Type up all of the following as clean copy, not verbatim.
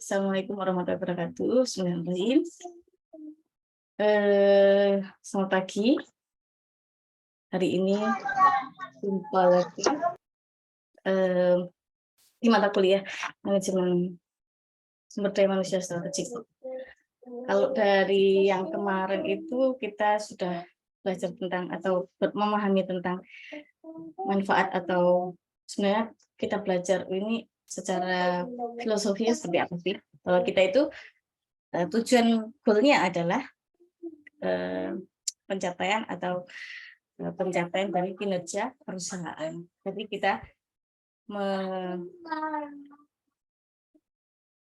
Assalamualaikum warahmatullahi wabarakatuh. Bismillahirrahmanirrahim. Selamat pagi. Hari ini jumpa lagi di mata kuliah manajemen sumber daya manusia strategik. Kalau dari yang kemarin itu kita sudah belajar tentang atau memahami tentang manfaat atau sebenarnya kita belajar ini secara filosofinya seperti apa sih? Kalau kita itu tujuan goalnya adalah pencapaian atau pencapaian dari kinerja perusahaan. Jadi kita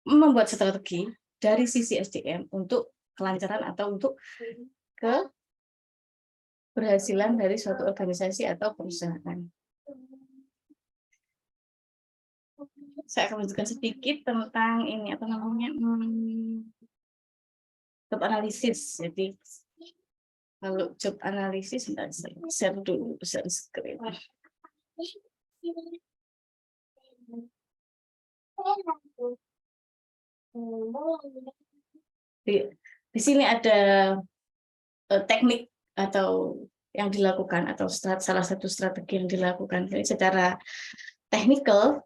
membuat strategi dari sisi SDM untuk kelancaran atau untuk keberhasilan dari suatu organisasi atau perusahaan. Saya akan menunjukkan sedikit tentang ini apa namanya job analisis. Jadi kalau job analisis, saya share dulu share screen. Di sini ada teknik atau yang dilakukan atau salah satu strategi yang dilakukan. Jadi secara technical,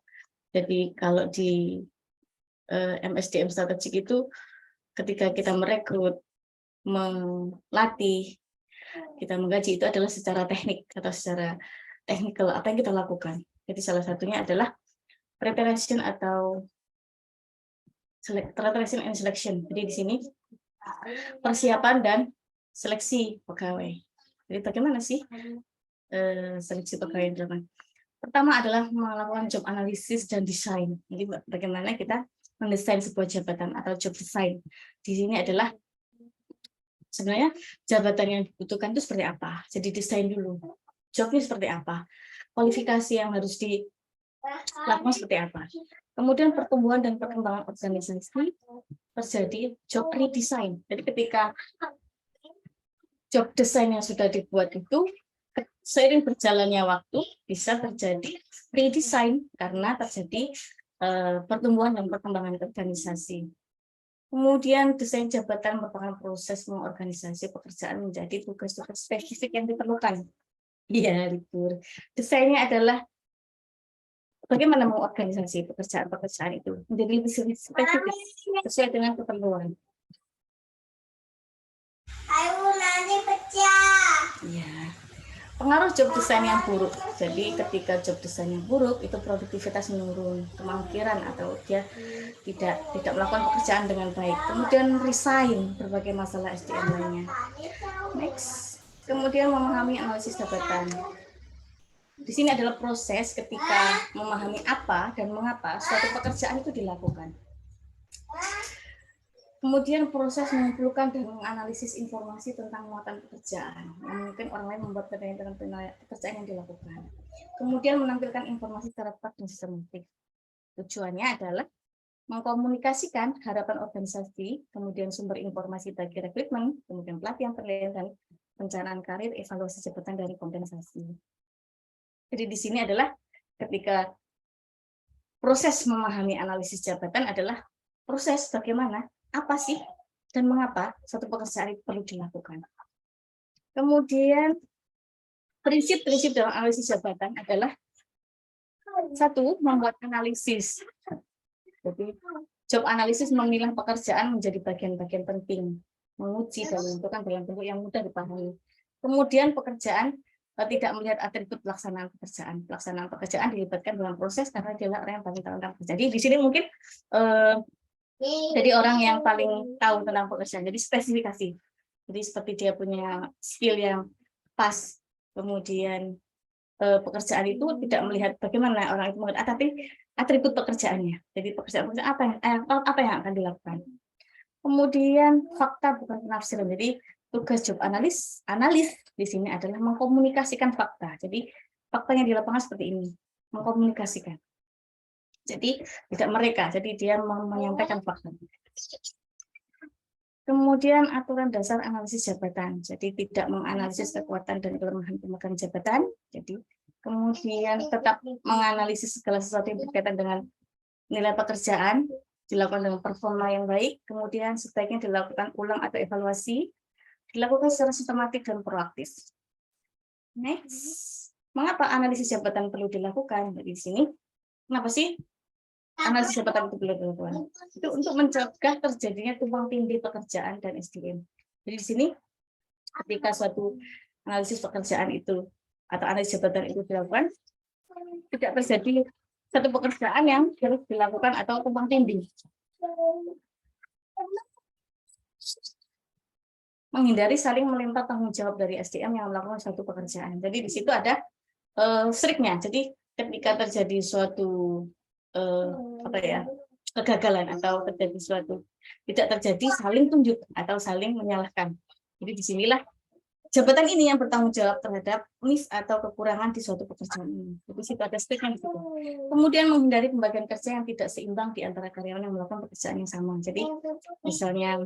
jadi kalau di MSDM strategik itu ketika kita merekrut, melatih, kita menggaji, itu adalah secara teknik atau secara technical apa yang kita lakukan. Jadi salah satunya adalah preparation atau preparation and selection. Jadi di sini persiapan dan seleksi pegawai. Jadi bagaimana sih seleksi pegawai dilakukan? Pertama adalah melakukan job analisis dan desain. Jadi bagaimana kita mendesain sebuah jabatan atau job design. Di sini adalah sebenarnya jabatan yang dibutuhkan itu seperti apa. Jadi desain dulu. Jobnya seperti apa. Kualifikasi yang harus dilakukan seperti apa. Kemudian pertumbuhan dan perkembangan organisasi terjadi job redesign. Jadi ketika job design yang sudah dibuat itu seiring berjalannya waktu bisa terjadi redesign karena terjadi pertumbuhan dan perkembangan organisasi. Kemudian desain jabatan merupakan proses mengorganisasi pekerjaan menjadi tugas-tugas spesifik yang diperlukan. Iya, libur. Desainnya adalah bagaimana mengorganisasi pekerjaan-pekerjaan itu menjadi lebih spesifik sesuai dengan keperluan. Iya. Pengaruh job design yang buruk. Jadi ketika job design yang buruk itu produktivitas menurun, kemangkiran atau dia tidak melakukan pekerjaan dengan baik. Kemudian resign, berbagai masalah SDM lainnya. Next. Kemudian memahami analisis jabatan. Di sini adalah proses ketika memahami apa dan mengapa suatu pekerjaan itu dilakukan. Kemudian proses mengumpulkan dan menganalisis informasi tentang muatan pekerjaan. Yang mungkin orang lain membuat penelitian tentang pekerjaan yang dilakukan. Kemudian menampilkan informasi secara tepat dan sistematik. Tujuannya adalah mengkomunikasikan harapan organisasi, kemudian sumber informasi bagi rekrutmen, kemudian pelatihan, penilaian, dan perencanaan karir, evaluasi jabatan, dari kompensasi. Jadi di sini adalah ketika proses memahami analisis jabatan adalah proses bagaimana, apa sih, dan mengapa suatu pekerjaan itu perlu dilakukan. Kemudian prinsip-prinsip dalam analisis jabatan adalah satu, membuat analisis. Jadi job analisis memilah pekerjaan menjadi bagian-bagian penting, menguji dan menentukan dalam bentuk yang mudah dipahami. Kemudian pekerjaan tidak melihat atribut pelaksanaan pekerjaan. Pelaksanaan pekerjaan dilibatkan dalam proses karena dia orang yang paling tahu tentang pekerjaan. Jadi di sini mungkin jadi orang yang paling tahu tentang pekerjaan. Jadi spesifikasi. Jadi seperti dia punya skill yang pas, kemudian pekerjaan itu tidak melihat bagaimana orang itu melihat, tapi atribut pekerjaannya. Jadi pekerjaan apa yang akan dilakukan. Kemudian fakta bukan penafsiran. Jadi tugas job analis di sini adalah mengkomunikasikan fakta. Jadi faktanya di lapangan seperti ini, mengkomunikasikan. Jadi tidak mereka, jadi dia menyampaikan fakta. Kemudian aturan dasar analisis jabatan. Jadi tidak menganalisis kekuatan dan kelemahan pemegang jabatan. Jadi kemudian tetap menganalisis segala sesuatu yang berkaitan dengan nilai pekerjaan. dilakukan dengan performa yang baik, kemudian sebaiknya dilakukan ulang atau evaluasi, dilakukan secara sistematik dan proaktif. Next, mengapa analisis jabatan perlu dilakukan? Jadi di sini, kenapa sih analisis jabatan itu perlu dilakukan? Itu untuk mencegah terjadinya tumpang tindih pekerjaan dan SDM. Jadi di sini, ketika suatu analisis pekerjaan itu atau analisis jabatan itu dilakukan, tidak terjadi satu pekerjaan yang harus dilakukan atau tumpang tindih. Menghindari saling melempar tanggung jawab dari SDM yang melakukan suatu pekerjaan. Jadi di situ ada striknya. Jadi ketika terjadi suatu kegagalan atau terjadi suatu tidak terjadi saling tunjuk atau saling menyalahkan. Jadi disinilah jabatan ini yang bertanggung jawab terhadap miss atau kekurangan di suatu pekerjaan ini. Jadi situ ada striknya di situ. Kemudian menghindari pembagian kerja yang tidak seimbang di antara karyawan yang melakukan pekerjaan yang sama. Jadi misalnya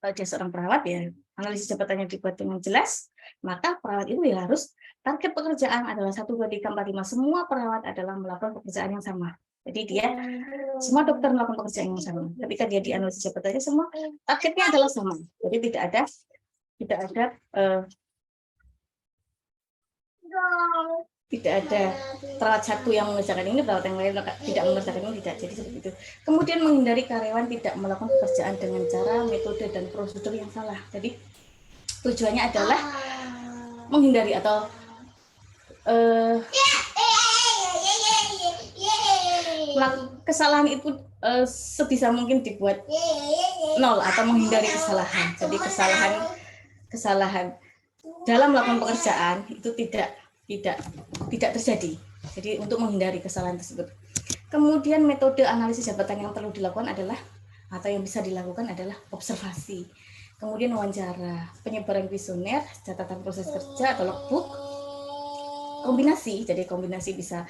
dia seorang perawat, ya analisis jabatannya dibuat dengan jelas, maka perawat itu ya harus target pekerjaan adalah 1, 2, 3, 4, 5. Semua perawat adalah melakukan pekerjaan yang sama. Jadi dia semua dokter melakukan pekerjaan yang sama. Ketika dia dianalisis jabatannya semua targetnya adalah sama. Jadi tidak ada perawat satu yang mengerjakan ini, perawat yang lain tidak mengerjakan ini, tidak. Jadi seperti itu. Kemudian menghindari karyawan tidak melakukan pekerjaan dengan cara, metode, dan prosedur yang salah. Jadi tujuannya adalah menghindari atau kesalahan itu sebisa mungkin dibuat nol atau menghindari kesalahan. Jadi kesalahan dalam melakukan pekerjaan itu tidak terjadi. Jadi untuk menghindari kesalahan tersebut. Kemudian metode analisis jabatan yang perlu dilakukan adalah atau yang bisa dilakukan adalah observasi. Kemudian wawancara, penyebaran kuesioner, catatan proses kerja atau logbook, kombinasi. Jadi kombinasi bisa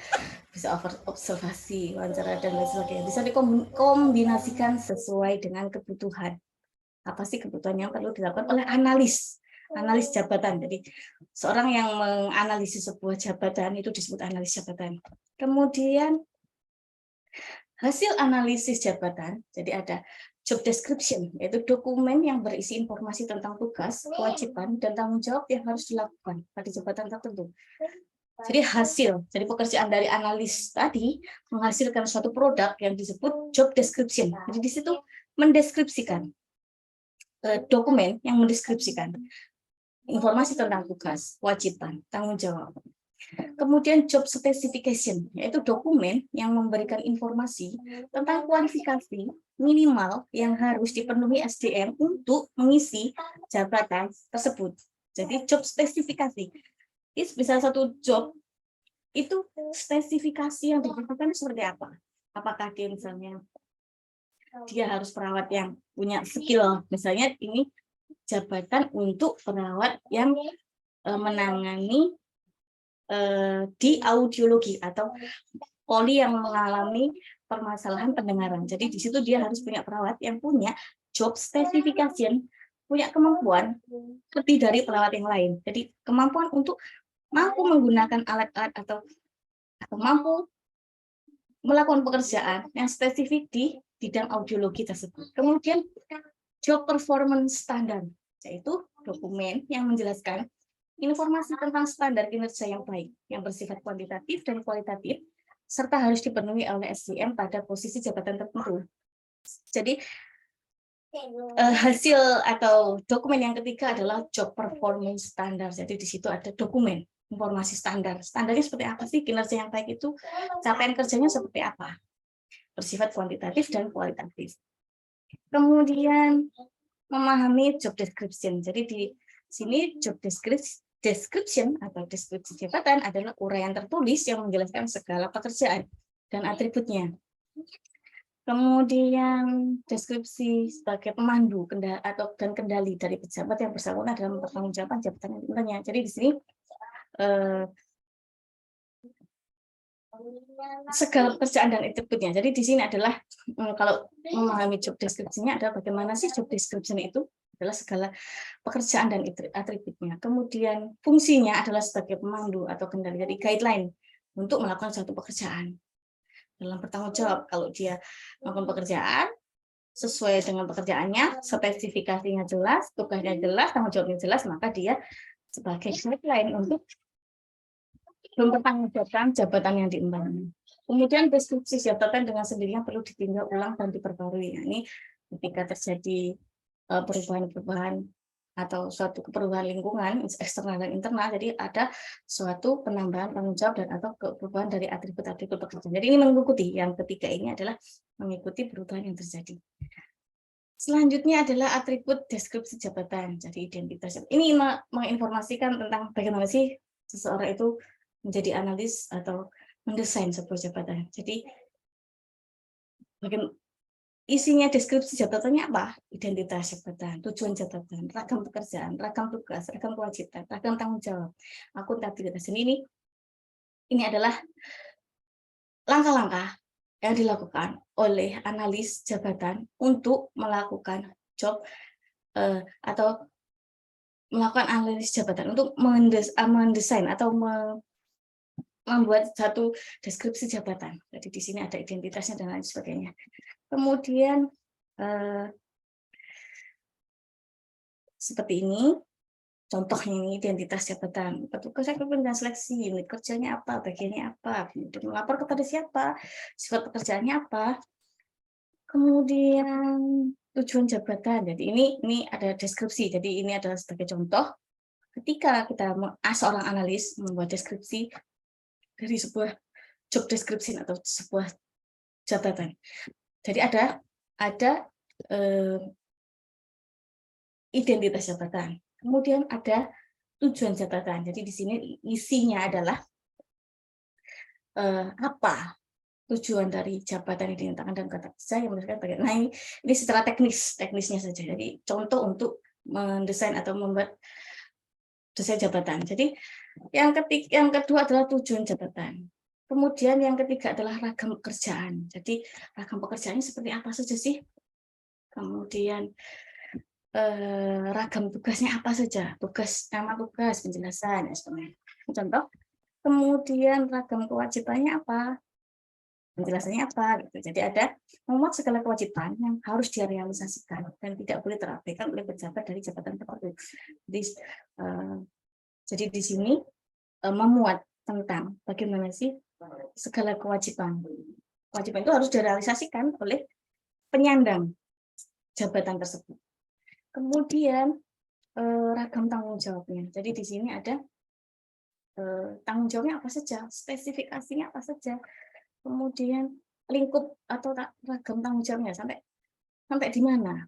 observasi, wawancara, dan lain sebagainya. Bisa dikombinasikan sesuai dengan kebutuhan. Apa sih kebutuhan yang perlu dilakukan oleh analis jabatan. Jadi seorang yang menganalisis sebuah jabatan itu disebut analis jabatan. Kemudian hasil analisis jabatan, jadi ada job description, yaitu dokumen yang berisi informasi tentang tugas, kewajiban, dan tanggung jawab yang harus dilakukan pada jabatan tertentu. Jadi jadi pekerjaan dari analis tadi menghasilkan suatu produk yang disebut job description. Jadi di situ mendeskripsikan dokumen yang mendeskripsikan informasi tentang tugas, kewajiban, tanggung jawab. Kemudian job specification, yaitu dokumen yang memberikan informasi tentang kualifikasi minimal yang harus dipenuhi SDM untuk mengisi jabatan tersebut. Jadi job spesifikasi. Ini bisa satu job itu spesifikasi yang dibutuhkan seperti apa? Apakah dia misalnya dia harus perawat yang punya skill, misalnya ini jabatan untuk perawat yang menangani di audiologi atau poli yang mengalami permasalahan pendengaran. Jadi di situ dia harus punya perawat yang punya job specification, punya kemampuan lebih dari perawat yang lain. Jadi kemampuan untuk mampu menggunakan alat-alat atau mampu melakukan pekerjaan yang spesifik di bidang audiologi tersebut. Kemudian job performance standar, yaitu dokumen yang menjelaskan informasi tentang standar kinerja yang baik, yang bersifat kuantitatif dan kualitatif, serta harus dipenuhi oleh SDM pada posisi jabatan tertentu. Jadi hasil atau dokumen yang ketiga adalah job performance standar. Jadi di situ ada dokumen informasi standar. Standarnya seperti apa sih kinerja yang baik itu? Capaian kerjanya seperti apa? Bersifat kuantitatif dan kualitatif. Kemudian memahami job description. Jadi di sini job description atau deskripsi jabatan adalah uraian tertulis yang menjelaskan segala pekerjaan dan atributnya. Kemudian deskripsi sebagai pemandu dan kendali dari pejabat yang bersangkutan dalam pertanggungjawaban jabatan yang dimiliki. Jadi di sini segala pekerjaan dan atributnya. Jadi di sini adalah kalau memahami job description-nya adalah bagaimana sih job description itu adalah segala pekerjaan dan atributnya. Kemudian fungsinya adalah sebagai pemandu atau kendali, jadi guideline untuk melakukan suatu pekerjaan. dalam bertanggung jawab. Kalau dia melakukan pekerjaan sesuai dengan pekerjaannya, spesifikasinya jelas, tugasnya jelas, tanggung jawabnya jelas, maka dia sebagai guideline untuk mempertanggungjawabkan jabatan yang diembannya. Kemudian deskripsi jabatan dengan sendirinya perlu ditinjau ulang dan diperbarui. Ini ketika terjadi perubahan-perubahan atau suatu perubahan lingkungan eksternal dan internal, jadi ada suatu penambahan tanggung jawab dan atau perubahan dari atribut-atribut pekerjaan. Jadi ini mengikuti, yang ketiga ini adalah mengikuti perubahan yang terjadi. Selanjutnya adalah atribut deskripsi jabatan, jadi identitas. Ini menginformasikan tentang bagaimana sih seseorang itu menjadi analis atau mendesain sebuah jabatan. Jadi isinya deskripsi jabatannya apa? Identitas jabatan, tujuan jabatan, ragam pekerjaan, ragam tugas, ragam kewajiban, ragam tanggung jawab, akuntabilitas. Ini adalah langkah-langkah yang dilakukan oleh analis jabatan untuk melakukan job atau melakukan analisis jabatan untuk mendesain atau membuat satu deskripsi jabatan. Jadi di sini ada identitasnya dan lain sebagainya. Kemudian seperti ini, contohnya ini identitas jabatan. Petugas rekrutmen dan seleksi, unit kerjanya apa, bagiannya apa, kemudian melapor kepada siapa, sifat pekerjaannya apa. Kemudian tujuan jabatan. Jadi ini ada deskripsi. Jadi ini adalah sebagai contoh. Ketika kita seorang analis membuat deskripsi dari sebuah job description atau sebuah jabatan. Jadi ada identitas jabatan. Kemudian ada tujuan jabatan. Jadi di sini isinya adalah apa tujuan dari jabatan yang dinyatakan dalam kata kerja yang berdasarkan bagian. Nah ini secara teknisnya saja. Jadi contoh untuk mendesain atau membuat desain jabatan. Jadi yang kedua adalah tujuan jabatan. Kemudian yang ketiga adalah ragam pekerjaan. Jadi ragam pekerjaannya seperti apa saja sih? Kemudian ragam tugasnya apa saja? Nama tugas, penjelasan, ya sebenarnya. Contoh. Kemudian ragam kewajibannya apa? Penjelasannya apa? Gitu. Jadi ada memuat segala kewajiban yang harus direalisasikan dan tidak boleh terabaikan oleh pejabat dari jabatan tertentu. Jadi di sini memuat tentang bagaimana sih segala kewajiban. Kewajiban itu harus direalisasikan oleh penyandang jabatan tersebut. Kemudian ragam tanggung jawabnya. Jadi di sini ada tanggung jawabnya apa saja, spesifikasinya apa saja, kemudian lingkup atau ragam tanggung jawabnya sampai di mana,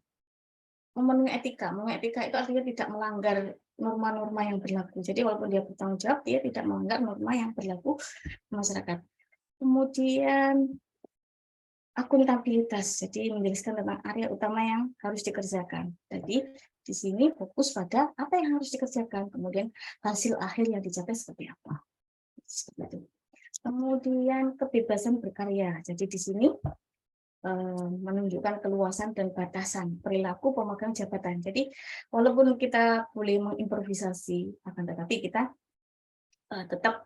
memenuhi etika. Memenuhi etika itu artinya tidak melanggar norma-norma yang berlaku. Jadi walaupun dia bertanggung jawab, dia tidak melanggar norma yang berlaku di masyarakat. Kemudian akuntabilitas, jadi menjelaskan tentang area utama yang harus dikerjakan. Jadi di sini fokus pada apa yang harus dikerjakan, kemudian hasil akhir yang dicapai seperti apa. Seperti itu. Kemudian kebebasan berkarya. Jadi di sini menunjukkan keluasan dan batasan perilaku pemegang jabatan. Jadi walaupun kita boleh mengimprovisasi, akan tetapi kita tetap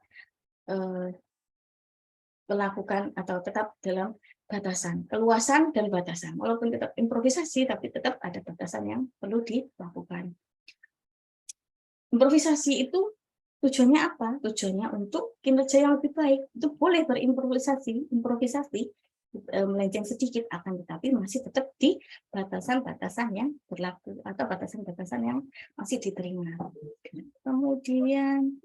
melakukan atau tetap dalam batasan, keluasan dan batasan. Walaupun tetap improvisasi, tapi tetap ada batasan yang perlu dilakukan. Improvisasi itu tujuannya apa? Tujuannya untuk kinerja yang lebih baik. Itu boleh berimprovisasi, melenceng sedikit, akan tetapi masih tetap di batasan-batasan yang berlaku atau batasan-batasan yang masih diterima. Kemudian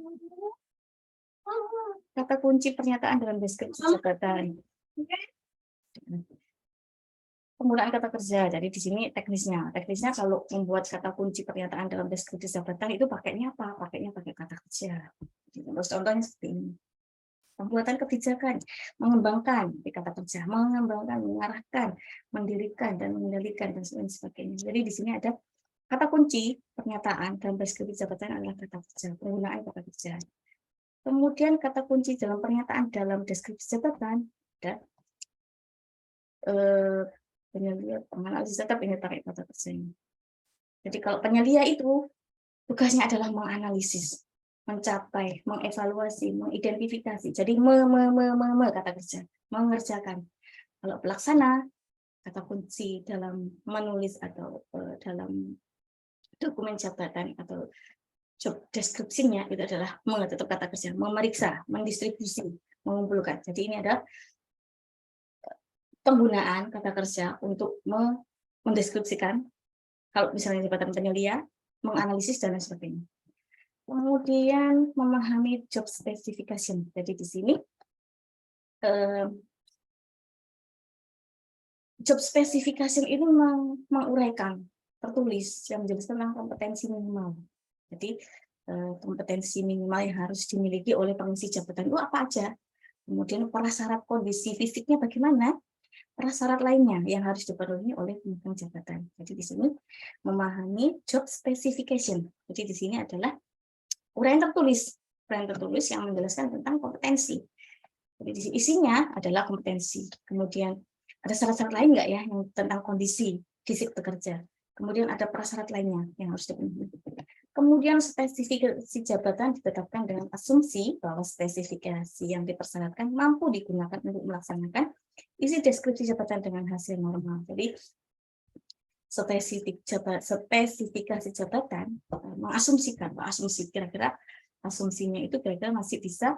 kata kunci pernyataan dalam deskripsi jabatan. Penggunaan kata kerja. Jadi di sini teknisnya kalau membuat kata kunci pernyataan dalam deskripsi jabatan itu pakainya apa? Pakainya pakai kata kerja. Terus contohnya seperti ini. Pembuatan kebijakan, mengembangkan di kata kerja, mengembangkan, mengarahkan, mendirikan dan mengendalikan dan sebagainya. Jadi di sini ada kata kunci pernyataan dalam deskripsi jabatan adalah kata kerja, penggunaan kata kerja. Kemudian kata kunci dalam pernyataan dalam deskripsi jabatan ada penyelia, penganalisis, tetap ini pakai kata kerja ini. Jadi kalau penyelia itu tugasnya adalah menganalisis, mencapai, mengevaluasi, mengidentifikasi. Jadi kata kerja, mengerjakan. Kalau pelaksana, kata kunci dalam menulis atau dalam dokumen jabatan atau job description-nya itu adalah mengetutup kata kerja, memeriksa, mendistribusi, mengumpulkan. Jadi ini adalah penggunaan kata kerja untuk mendeskripsikan, kalau misalnya jabatan penyelia, menganalisis dan lain sebagainya. Kemudian memahami job specification. Jadi di sini job specification itu menguraikan, tertulis yang menjelaskan tentang kompetensi minimal. Jadi kompetensi minimal yang harus dimiliki oleh pengisi jabatan itu apa aja. Kemudian prasyarat kondisi fisiknya bagaimana, prasyarat lainnya yang harus dipenuhi oleh pemegang jabatan. Jadi di sini memahami job specification. Jadi di sini adalah uraian tertulis yang menjelaskan tentang kompetensi. Jadi di sini isinya adalah kompetensi. Kemudian ada syarat-syarat lain nggak ya yang tentang kondisi fisik bekerja. Kemudian ada prasyarat lainnya yang harus dipenuhi. Kemudian spesifikasi jabatan ditetapkan dengan asumsi bahwa spesifikasi yang dipersyaratkan mampu digunakan untuk melaksanakan isi deskripsi jabatan dengan hasil normal. Jadi spesifikasi jabatan mengasumsikan, asumsi kira-kira asumsinya itu kira-kira masih bisa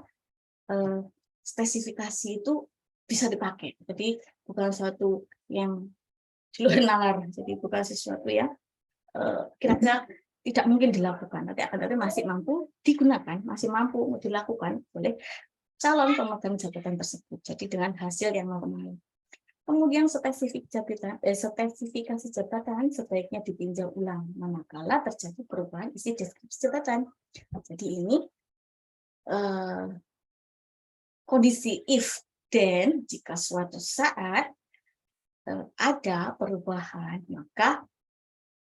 spesifikasi itu bisa dipakai. Jadi bukan suatu yang di luar nalar. Jadi bukan sesuatu yang kira-kira tidak mungkin dilakukan. Nanti masih mampu digunakan, masih mampu dilakukan oleh calon pemegang jabatan tersebut. Jadi dengan hasil yang normal. Kemudian spesifikasi jabatan sebaiknya ditinjau ulang manakala terjadi perubahan isi deskripsi jabatan. Jadi ini kondisi if then, jika suatu saat ada perubahan, maka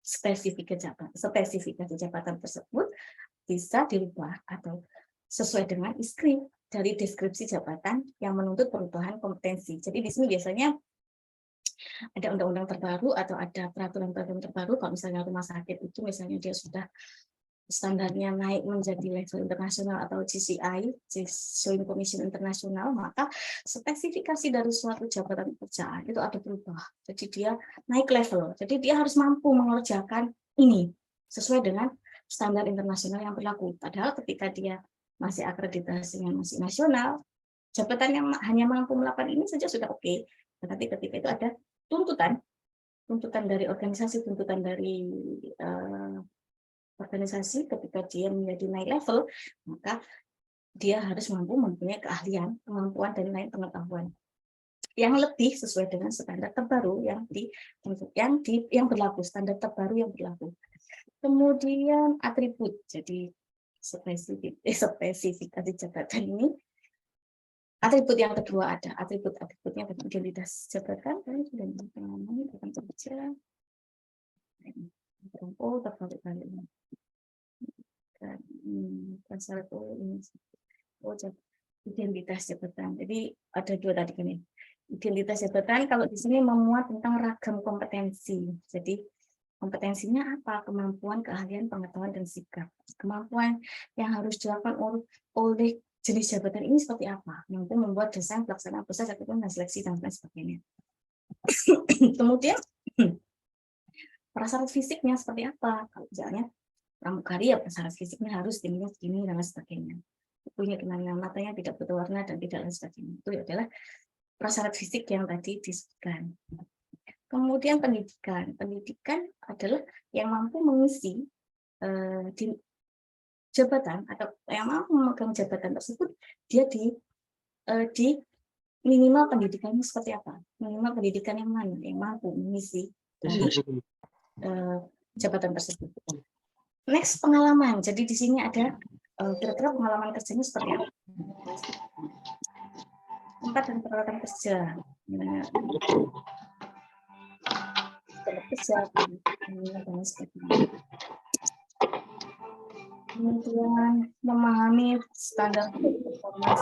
spesifikasi jabatan tersebut bisa dirubah atau sesuai dengan isi dari deskripsi jabatan yang menuntut perubahan kompetensi. Jadi di sini biasanya ada undang-undang terbaru atau ada peraturan-peraturan terbaru. Kalau misalnya rumah sakit itu misalnya dia sudah standarnya naik menjadi level internasional atau GCI, Joint Commission Internasional, maka spesifikasi dari suatu jabatan pekerjaan itu ada berubah. Jadi dia naik level. Jadi dia harus mampu mengerjakan ini sesuai dengan standar internasional yang berlaku. Padahal ketika dia masih akreditasinya masih nasional, jabatan yang hanya mampu melakukan ini saja sudah oke. Tetapi ketika itu ada tuntutan dari organisasi, tuntutan dari organisasi, ketika dia menjadi naik level, maka dia harus mampu mempunyai keahlian, kemampuan, dan lain pengetahuan yang lebih sesuai dengan standar terbaru yang berlaku, standar terbaru yang berlaku. Kemudian atribut, jadi spesifikasi jabatan ini. Atribut yang kedua ada atributnya dan identitas jabatan dan pengalaman dalam kerja. Oh, terbalik-balik. Identitas jabatan. Jadi ada dua tadi kan ya. Identitas jabatan kalau di sini memuat tentang ragam kompetensi. Jadi kompetensinya apa? Kemampuan, keahlian, pengetahuan, dan sikap. Kemampuan yang harus dilakukan oleh jenis jabatan ini seperti apa? Mampu membuat desain, pelaksanaan proses, ataupun seleksi, dan lain sebagainya. Kemudian prasyarat fisiknya seperti apa? Kalau misalnya pramugari ya prasyarat fisiknya harus tingginya segini dan lain sebagainya. Punya kenangan matanya tidak berwarna dan tidak lain sebagainya. Itu adalah prasyarat fisik yang tadi disebutkan. Kemudian pendidikan adalah yang mampu mengisi di jabatan atau yang mampu memegang jabatan tersebut, dia di minimal pendidikannya seperti apa? Minimal pendidikan yang mana yang mampu mengisi jabatan tersebut. Next, pengalaman. Jadi di sini ada kira-kira pengalaman kerjanya seperti apa? Tempat dan peralatan kerja. Kemudian memahami standar performance.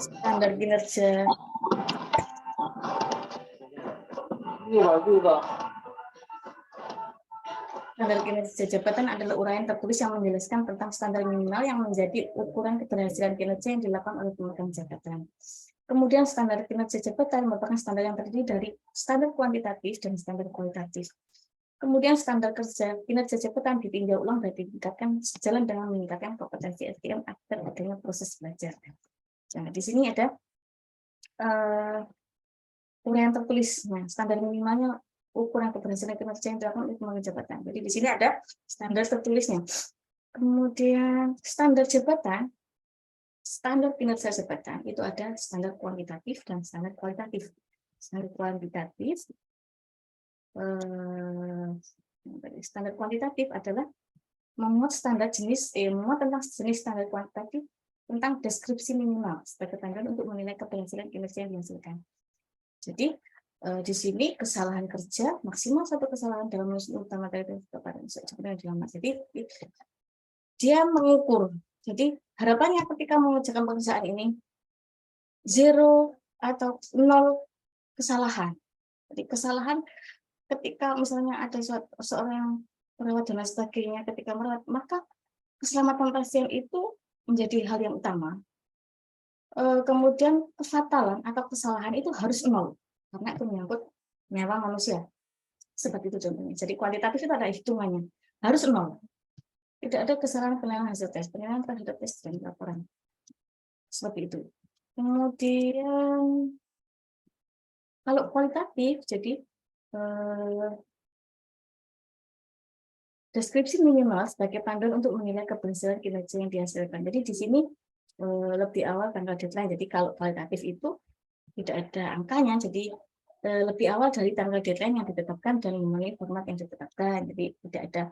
Standar kinerja Standar kinerja jabatan adalah uraian tertulis yang menjelaskan tentang standar minimal yang menjadi ukuran keberhasilan kinerja yang dilakukan oleh pemegang jabatan. Kemudian standar kinerja jabatan merupakan standar yang terdiri dari standar kuantitatif dan standar kualitatif. Kemudian standar kinerja jabatan ditinjau ulang dan ditingkatkan sejalan dengan meningkatkan kompetensi SDM agar adanya proses belajar. Nah, di sini ada uraian tertulis. Nah, standar minimalnya ukuran keberhasilan kinerja yang dilakukan oleh pemegang jabatan. Jadi di sini ada standar tertulisnya. Kemudian standar jabatan, standar kinerja jabatan itu ada standar kuantitatif dan standar kualitatif. Standar kuantitatif, standar kuantitatif adalah memuat standar memuat tentang jenis standar kuantitatif tentang deskripsi minimal sebagai panduan untuk menilai keberhasilan kinerja yang dihasilkan. Jadi di sini kesalahan kerja maksimal satu kesalahan dalam menyusun utama materi kepada jadi dia mengukur. Jadi harapannya ketika mengerjakan pekerjaan ini 0 atau 0 kesalahan. Jadi kesalahan ketika misalnya ada seorang perawat dan lain sebagainya ketika merawat, maka keselamatan pasien itu menjadi hal yang utama. Kemudian kefatalan atau kesalahan itu harus 0 karena itu menyangkut nyawa manusia. Seperti itu contohnya. Jadi kualitatif itu ada hitungannya, harus 0. Tidak ada kesalahan penilaian hasil tes, penilaian terhadap tes dan laporan. Seperti itu. Kemudian kalau kualitatif, jadi deskripsi minimal sebagai panduan untuk menilai keberhasilan kinerja yang dihasilkan. Jadi di sini lebih awal tanggal deadline. Jadi kalau kualitatif itu tidak ada angkanya, jadi lebih awal dari tanggal deadline yang ditetapkan dan memenuhi format yang ditetapkan. Jadi tidak ada,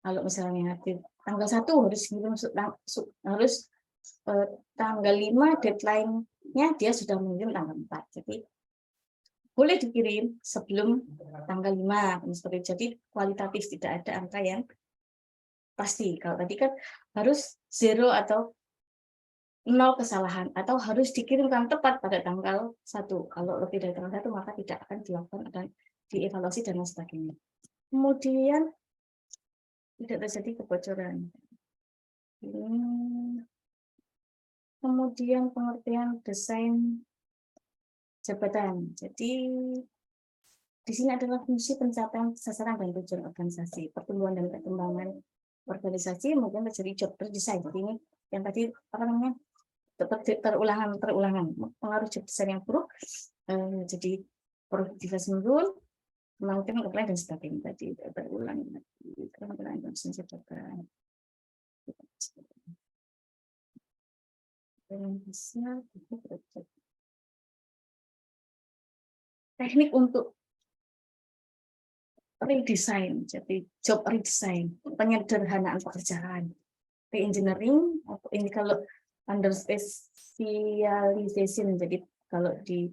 kalau misalnya tanggal 1 harus tanggal 5 deadline-nya dia sudah mengirim tanggal 4. Jadi boleh dikirim sebelum tanggal 5. Jadi kualitatif, tidak ada angka yang pasti. Kalau tadi kan harus 0 atau 0 kesalahan, atau harus dikirimkan tepat pada tanggal 1. Kalau lebih dari tanggal 1, maka tidak akan dilakukan dan dievaluasi dan lain sebagainya. Kemudian tidak terjadi kebocoran. Kemudian pengertian desain jabatan. Jadi di sini adalah fungsi pencapaian sasaran dan tujuan organisasi, pertumbuhan dan perkembangan organisasi, mungkin terjadi job design. Jadi ini yang tadi apa namanya terulangan pengaruh job design yang buruk, jadi produktivitas menurun, mungkin apply dan sebagainya tadi terulang teknik untuk redesign, jadi job redesign, penyederhanaan pekerjaan, re-engineering, ini kalau under specialization, jadi kalau di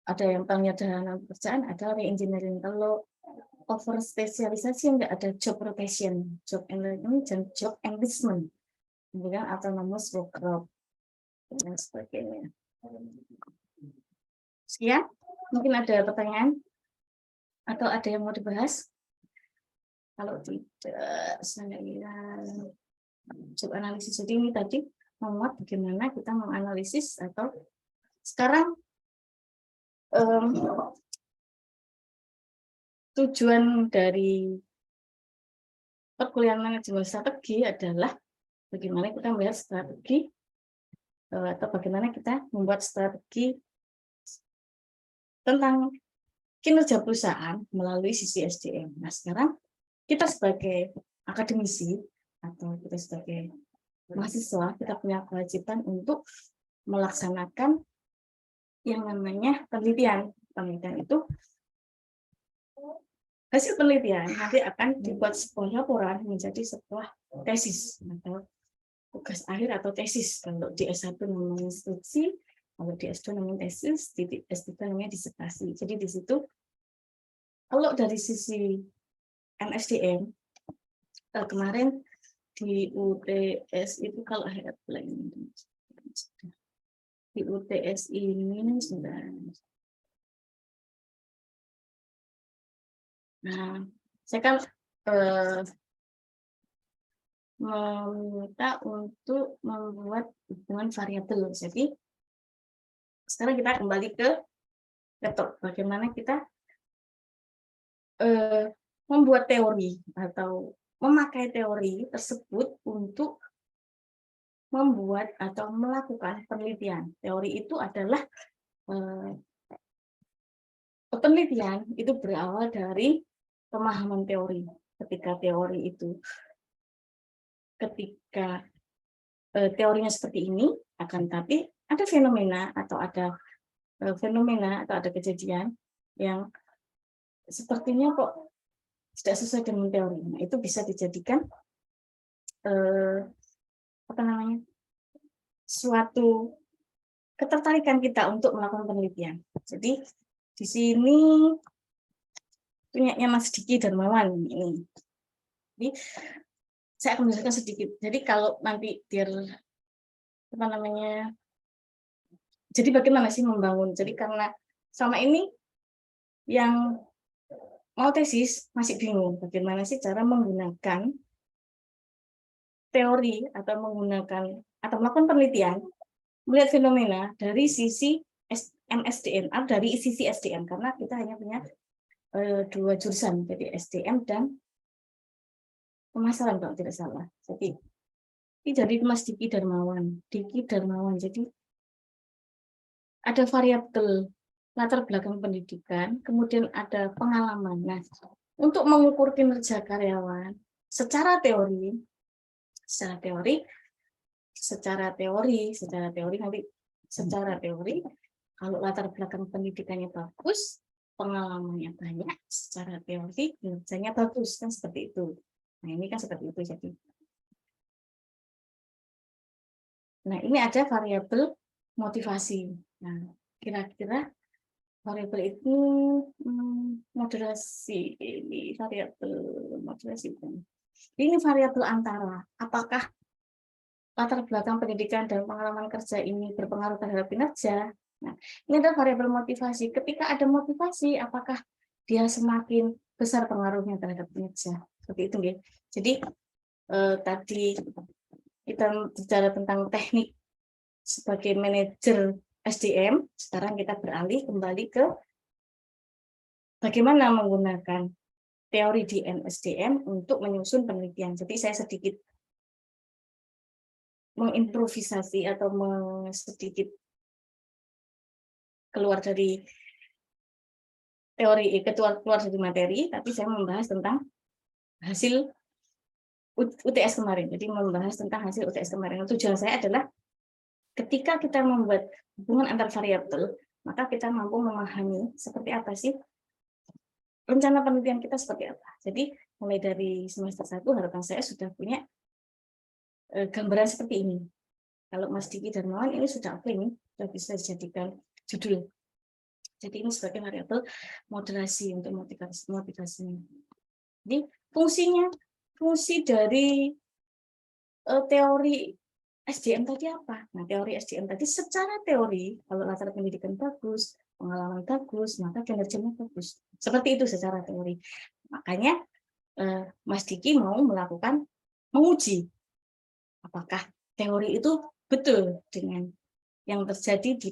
ada yang penyederhanaan pekerjaan, ada re-engineering. Kalau over spesialisasi enggak, ada job rotation, job enrichment, dan job enrichment, kemudian autonomous work group dan sebagainya. Sekian, mungkin ada pertanyaan atau ada yang mau dibahas? Kalau tidak, saya coba analisis. Jadi ini tadi memuat bagaimana kita menganalisis, atau sekarang tujuan dari perkuliahan manajemen strategi adalah bagaimana kita melihat strategi atau bagaimana kita membuat strategi tentang kinerja perusahaan melalui sisi SDM. Nah, sekarang kita sebagai akademisi atau kita sebagai mahasiswa, kita punya kewajiban untuk melaksanakan yang namanya penelitian. Penelitian itu hasil penelitian nanti akan dibuat sebuah laporan menjadi sebuah tesis atau tugas akhir atau tesis. Kalau di S1 namanya skripsi, kalau di S2 namanya tesis, di S3 namanya disertasi. Jadi di situ kalau dari sisi NSDM kemarin di UTS itu kalau Di UTS ini sudah. Nah, saya kan meminta untuk membuat hubungan variabel. Jadi sekarang kita kembali ke laptop. Bagaimana kita membuat teori atau memakai teori tersebut untuk membuat atau melakukan penelitian. Teori itu adalah penelitian itu berawal dari pemahaman teori. Ketika teorinya seperti ini, akan tapi ada fenomena atau ada kejadian yang sepertinya kok tidak sesuai dengan teori. Nah, itu bisa dijadikan suatu ketertarikan kita untuk melakukan penelitian. Jadi di sini punyanya Mas Diki Darmawan ini. Jadi saya akan menjelaskan sedikit. Jadi kalau nanti jadi bagaimana sih membangun? Jadi karena selama ini yang mau tesis masih bingung bagaimana sih cara menggunakan teori atau melakukan penelitian melihat fenomena dari sisi MSDM atau dari sisi SDM, karena kita hanya punya 2 jurusan, jadi SDM dan pemasaran kalau tidak salah. Jadi ini dari Mas Diki Darmawan. Jadi ada variabel latar belakang pendidikan, kemudian ada pengalaman. Nah, untuk mengukur kinerja karyawan secara teori kalau latar belakang pendidikannya bagus, pengalamannya banyak, secara teori kinerjanya bagus, kan seperti itu. Nah, ini kan seperti itu jadi. Nah, ini ada variabel motivasi. Nah, kira-kira variabel itu moderasi, ini variabel moderasi. Ini variabel antara apakah latar belakang pendidikan dan pengalaman kerja ini berpengaruh terhadap kinerja. Nah, ini adalah variabel motivasi. Ketika ada motivasi, apakah dia semakin besar pengaruhnya terhadap kinerja? Seperti itu, ya. Jadi tadi kita bicara tentang teknik sebagai manajer SDM, sekarang kita beralih kembali ke bagaimana menggunakan teori di NSDM untuk menyusun penelitian. Jadi saya sedikit mengimprovisasi atau sedikit keluar dari teori, keluar dari materi, tapi saya membahas tentang hasil UTS kemarin. Jadi membahas tentang hasil UTS kemarin. Tujuan saya adalah ketika kita membuat hubungan antar variabel, maka kita mampu memahami seperti apa sih rencana penelitian kita seperti apa. Jadi mulai dari semester 1 harapan saya sudah punya gambaran seperti ini. Kalau Mas Diki Darmawan ini sudah apa ini? Sudah bisa dijadikan judul. Jadi ini sebagai variabel moderasi untuk motivasinya. Jadi fungsi dari teori SDM tadi apa? Nah, teori SDM tadi secara teori, kalau latar pendidikan bagus, pengalaman bagus, maka kinerjanya bagus. Seperti itu secara teori. Makanya Mas Diki mau menguji apakah teori itu betul dengan yang terjadi di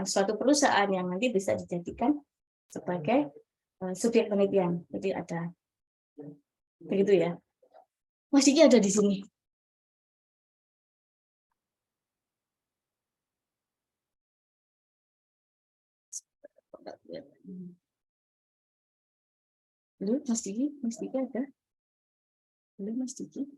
suatu perusahaan yang nanti bisa dijadikan sebagai subjek penelitian. Jadi ada begitu ya. Mas Diki ada di sini. Belum, Mas Diki ada? Belum, Mas Diki?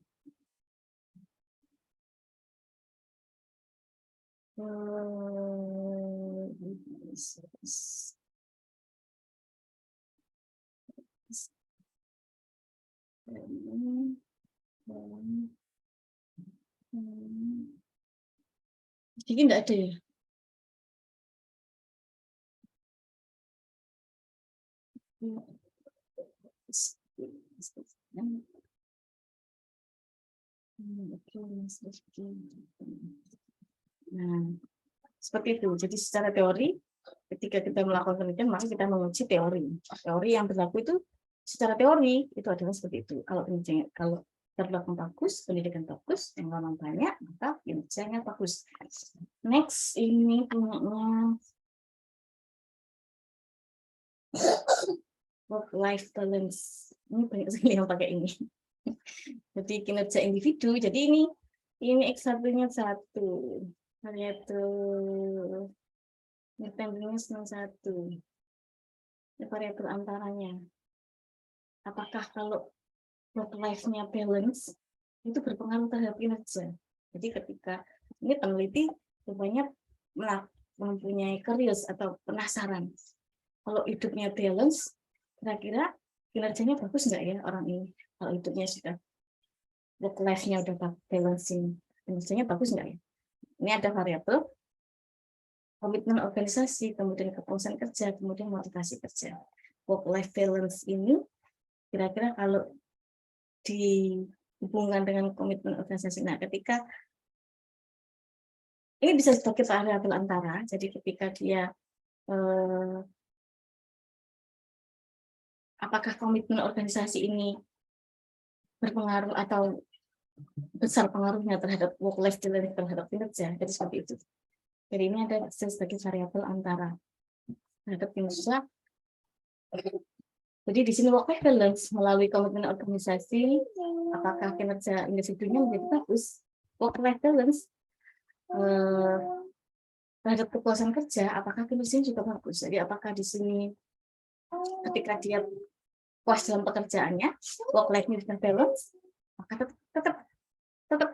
Diki enggak ada ya? Oke, Mas Rizky. Nah, Seperti itu. Jadi secara teori, ketika kita melakukan penelitian, maka kita menguji teori. Teori yang berlaku itu secara teori itu adalah seperti itu. Kalau terbelakang bagus, pendidikan bagus, pengalaman banyak, maka kinerjanya bagus. Next, ini punyanya work-life balance. Ini banyak sekali yang pakai ini. Jadi kinerja individu. Jadi ini X1-nya 1. Variabel independence 1. Ini variabel antaranya. Apakah kalau work life-nya balance itu berpengaruh terhadap kinerja. Jadi ketika ini peneliti banyak mempunyai curious atau penasaran. Kalau hidupnya balance, kira-kira kinerjanya bagus nggak ya orang ini? Kalau hidupnya sudah work life-nya udah balancing, kinerjanya bagus nggak ya? Ini ada variabel komitmen organisasi, kemudian kepuasan kerja, kemudian motivasi kerja. Work life balance ini kira-kira kalau dihubungkan dengan komitmen organisasi. Nah, ketika ini bisa sebagai variabel antara, jadi ketika dia apakah komitmen organisasi ini berpengaruh atau besar pengaruhnya terhadap work life balance terhadap kinerja, jadi seperti itu. Jadi ini ada sebagai variabel antara terhadap kinerja. Jadi di sini work life balance melalui komitmen organisasi, apakah kinerja individunya menjadi bagus? Work life balance terhadap kepuasan kerja, apakah kinerjanya juga bagus? Jadi apakah di sini ketika dia puas dalam pekerjaannya, work life-nya dengan balance, maka tetap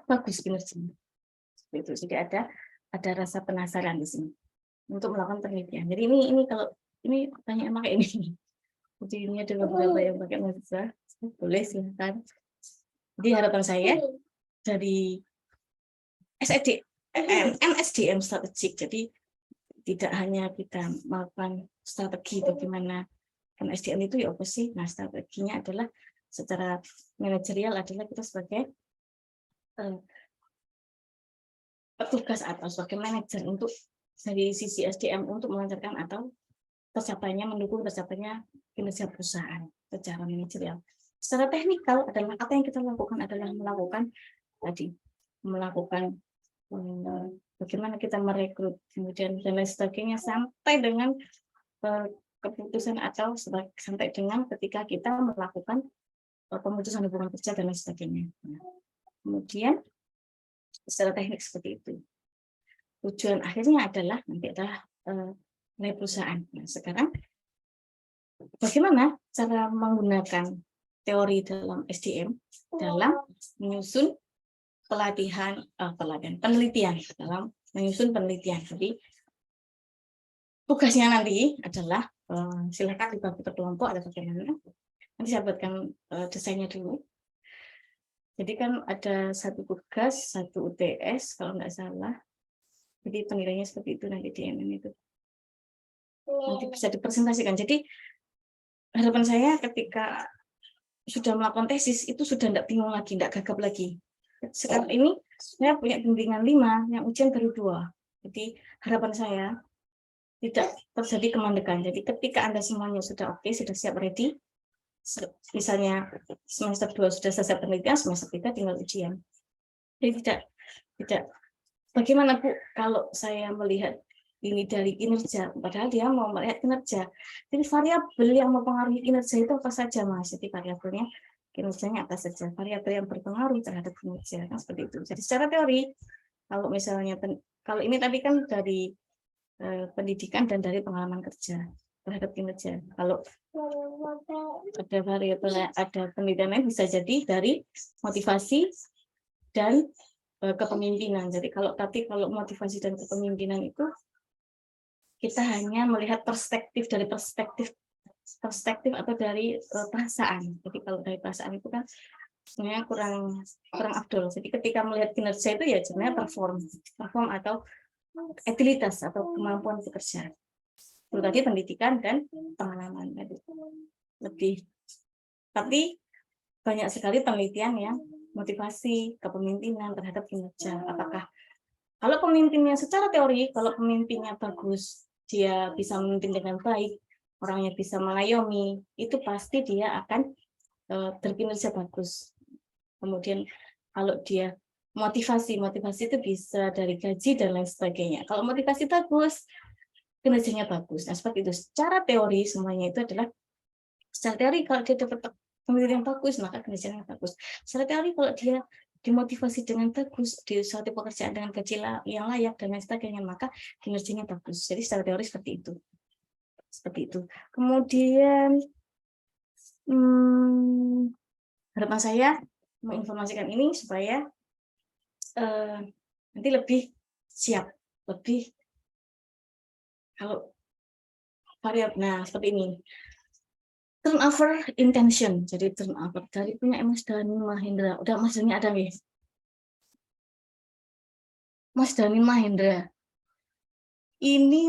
bagus kinerjanya. Itu. Jadi ada rasa penasaran di sini untuk melakukan penelitian. Jadi ini kalau ini pertanyaan pakai ini. Jadi ini ada beberapa yang pakai mahasiswa, boleh silakan. Jadi harapan saya dari MSDM strategik, jadi tidak hanya kita melakukan strategi bagaimana MSDM itu ya apa sih? Nah, strateginya adalah secara manajerial adalah kita sebagai petugas atau sebagai manajer untuk dari sisi SDM untuk melancarkan atau mendukung tercapainya kinerja perusahaan secara manajerial. Secara teknikal adalah apa yang kita lakukan adalah melakukan bagaimana kita merekrut, kemudian dan lain sebagainya sampai dengan keputusan atau sampai dengan ketika kita melakukan pemutusan hubungan kerja dan lain sebagainya. Kemudian secara teknik seperti itu. Tujuan akhirnya adalah nilai perusahaan. Nah, sekarang bagaimana cara menggunakan teori dalam SDM dalam menyusun penelitian dalam menyusun penelitian. Jadi tugasnya nanti adalah silakan dibagi per kelompok atau bagaimana. Nanti saya buatkan desainnya dulu. Jadi kan ada satu tugas, satu UTS kalau nggak salah. Jadi penilaiannya seperti itu nanti di MM itu. Nanti bisa dipresentasikan. Jadi harapan saya ketika sudah melakukan tesis itu sudah tidak bingung lagi, tidak gagap lagi. Sekarang ini saya punya bimbingan 5, yang ujian baru 2. Jadi harapan saya tidak terjadi kemandekan. Jadi ketika Anda semuanya sudah oke, sudah siap ready, misalnya semester 2 sudah selesai penelitian, semester 3 tinggal ujian. Jadi tidak bagaimana Bu kalau saya melihat ini dari kinerja, padahal dia mau melihat kinerja. Jadi variabel yang mempengaruhi kinerja itu apa saja, Mas? Jadi variabelnya kinerjanya apa saja? Variabel yang berpengaruh terhadap kinerja, kan seperti itu. Jadi secara teori, kalau misalnya kalau ini tadi kan dari pendidikan dan dari pengalaman kerja terhadap kinerja. Kalau ada variabel, ada penelitian lain bisa jadi dari motivasi dan kepemimpinan. Jadi kalau motivasi dan kepemimpinan itu kita hanya melihat perspektif atau dari perasaan. Jadi kalau dari perasaan itu kan sebenarnya kurang afdol. Jadi ketika melihat kinerja itu ya sebenarnya perform atau utilitas atau kemampuan bekerja. Itu tadi pendidikan dan pengalaman lebih. Tapi banyak sekali penelitian yang motivasi kepemimpinan terhadap kinerja. Apakah Kalau pemimpinnya secara teori, kalau pemimpinnya bagus, dia bisa memimpin dengan baik, orangnya bisa mengayomi, itu pasti dia akan berkinerja bagus. Kemudian kalau dia motivasi itu bisa dari gaji dan lain sebagainya. Kalau motivasi bagus, kinerjanya bagus. Nah, seperti itu. Secara teori semuanya itu adalah secara teori kalau dia dapat pemimpin yang bagus, maka kinerjanya bagus. Secara teori kalau dia dimotivasi dengan bagus di suatu pekerjaan dengan gaji yang layak dan lain sebagainya, maka kinerjanya bagus. Jadi secara teori seperti itu. Seperti itu. Kemudian harapan saya menginformasikan ini supaya nanti lebih siap, lebih kalau variabel. Nah, seperti ini. Turnover intention. Jadi turnover dari punya Mas Dhani Mahendra. Udah Mas Dhani ada nih. Mas Dhani Mahendra. Ini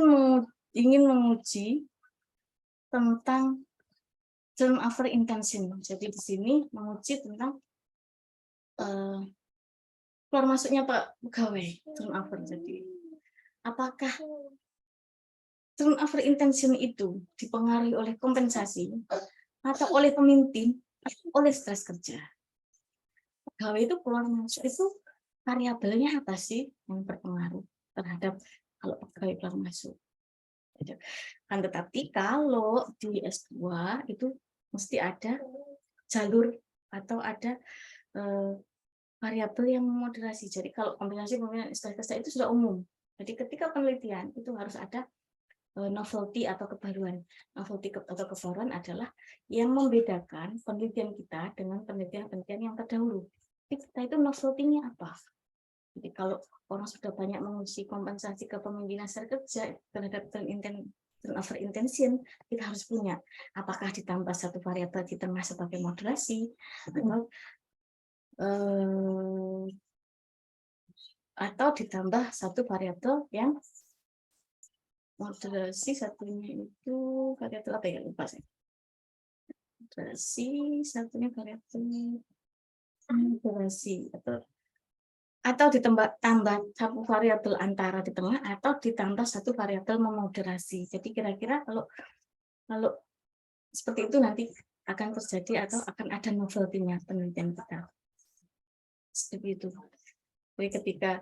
ingin menguji tentang turnover intention. Jadi di sini menguji tentang keluar masuknya Pak pegawai turnover. Jadi apakah turnover intention itu dipengaruhi oleh kompensasi atau oleh pemimpin atau oleh stres kerja? Pegawai itu keluar masuk itu variabelnya apa sih yang berpengaruh terhadap kalau pegawai keluar masuk? Kan tetapi kalau di S2 itu mesti ada jalur atau ada variabel yang memoderasi. Jadi kalau kombinasi stres kerja itu sudah umum. Jadi ketika penelitian itu harus ada novelty atau kebaruan. Novelty atau kebaruan adalah yang membedakan penelitian kita dengan penelitian-penelitian yang terdahulu. Jadi kita itu novelty-nya apa? Jadi kalau orang sudah banyak menguji kompensasi kepemimpinan secara kerja terhadap turnover intention, kita harus punya apakah ditambah satu variabel di tengah sebagai atau ditambah satu variabel yang moderasi, satunya itu variabel apa ya, lupa saya. Moderasi, satunya variabel moderasi atau ditambah satu variabel antara di tengah atau ditambah satu variabel memoderasi. Jadi kira-kira kalau seperti itu nanti akan terjadi atau akan ada novelty-nya penelitian kita. Seperti itu. Jadi ketika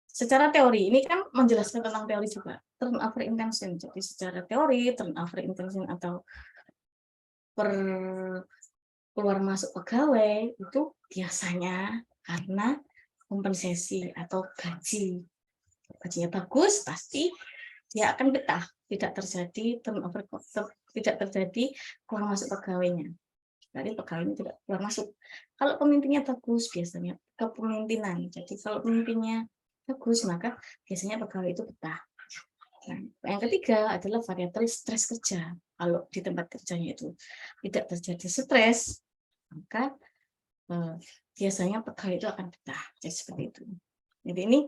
secara teori ini kan menjelaskan tentang teori juga turnover intention. Jadi secara teori turnover intention atau keluar masuk pegawai itu biasanya karena kompensasi atau gajinya bagus pasti dia akan betah, tidak terjadi turnover, tidak terjadi keluar masuk pegawainya. Jadi pegawainya tidak keluar masuk. Kalau pemimpinnya bagus biasanya kepemimpinan. Jadi kalau pemimpinnya bagus maka biasanya pegawai itu betah. Nah, yang ketiga adalah variabel stres kerja. Kalau di tempat kerjanya itu tidak terjadi stres, maka biasanya pegawai itu akan betah. Jadi seperti itu. Jadi ini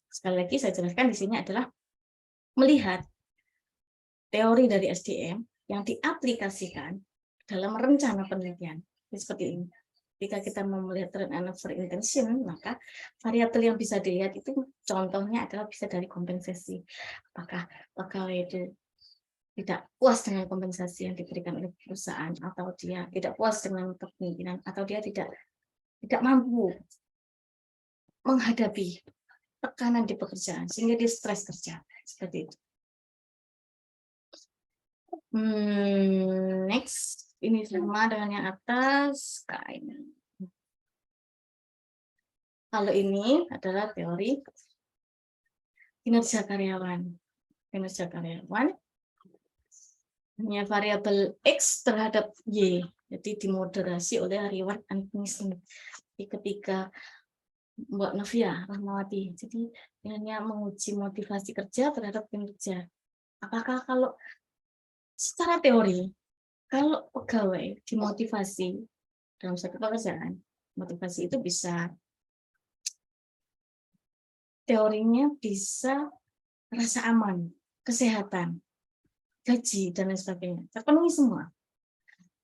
sekali lagi saya jelaskan di sini adalah melihat teori dari SDM yang diaplikasikan dalam rencana penelitian. Jadi seperti ini. Jika kita mau melihat turnover intention, maka variabel yang bisa dilihat itu contohnya adalah bisa dari kompensasi. Apakah pegawai itu tidak puas dengan kompensasi yang diberikan oleh perusahaan, atau dia tidak puas dengan kepemimpinan, atau dia tidak mampu menghadapi tekanan di pekerjaan sehingga dia stres kerja. Seperti itu. Next, ini sama dengan yang atas. Kalau ini adalah teori kinerja karyawan. Kinerja karyawan hanya variabel X terhadap Y, jadi dimoderasi oleh reward and punishment. Ketika Mbak Novia Rahmawati, jadi hanya menguji motivasi kerja terhadap kinerja. Apakah kalau secara teori, kalau pegawai dimotivasi dalam satu pekerjaan, motivasi itu bisa teorinya bisa rasa aman, kesehatan, gaji, dan lain sebagainya. Terpenuhi semua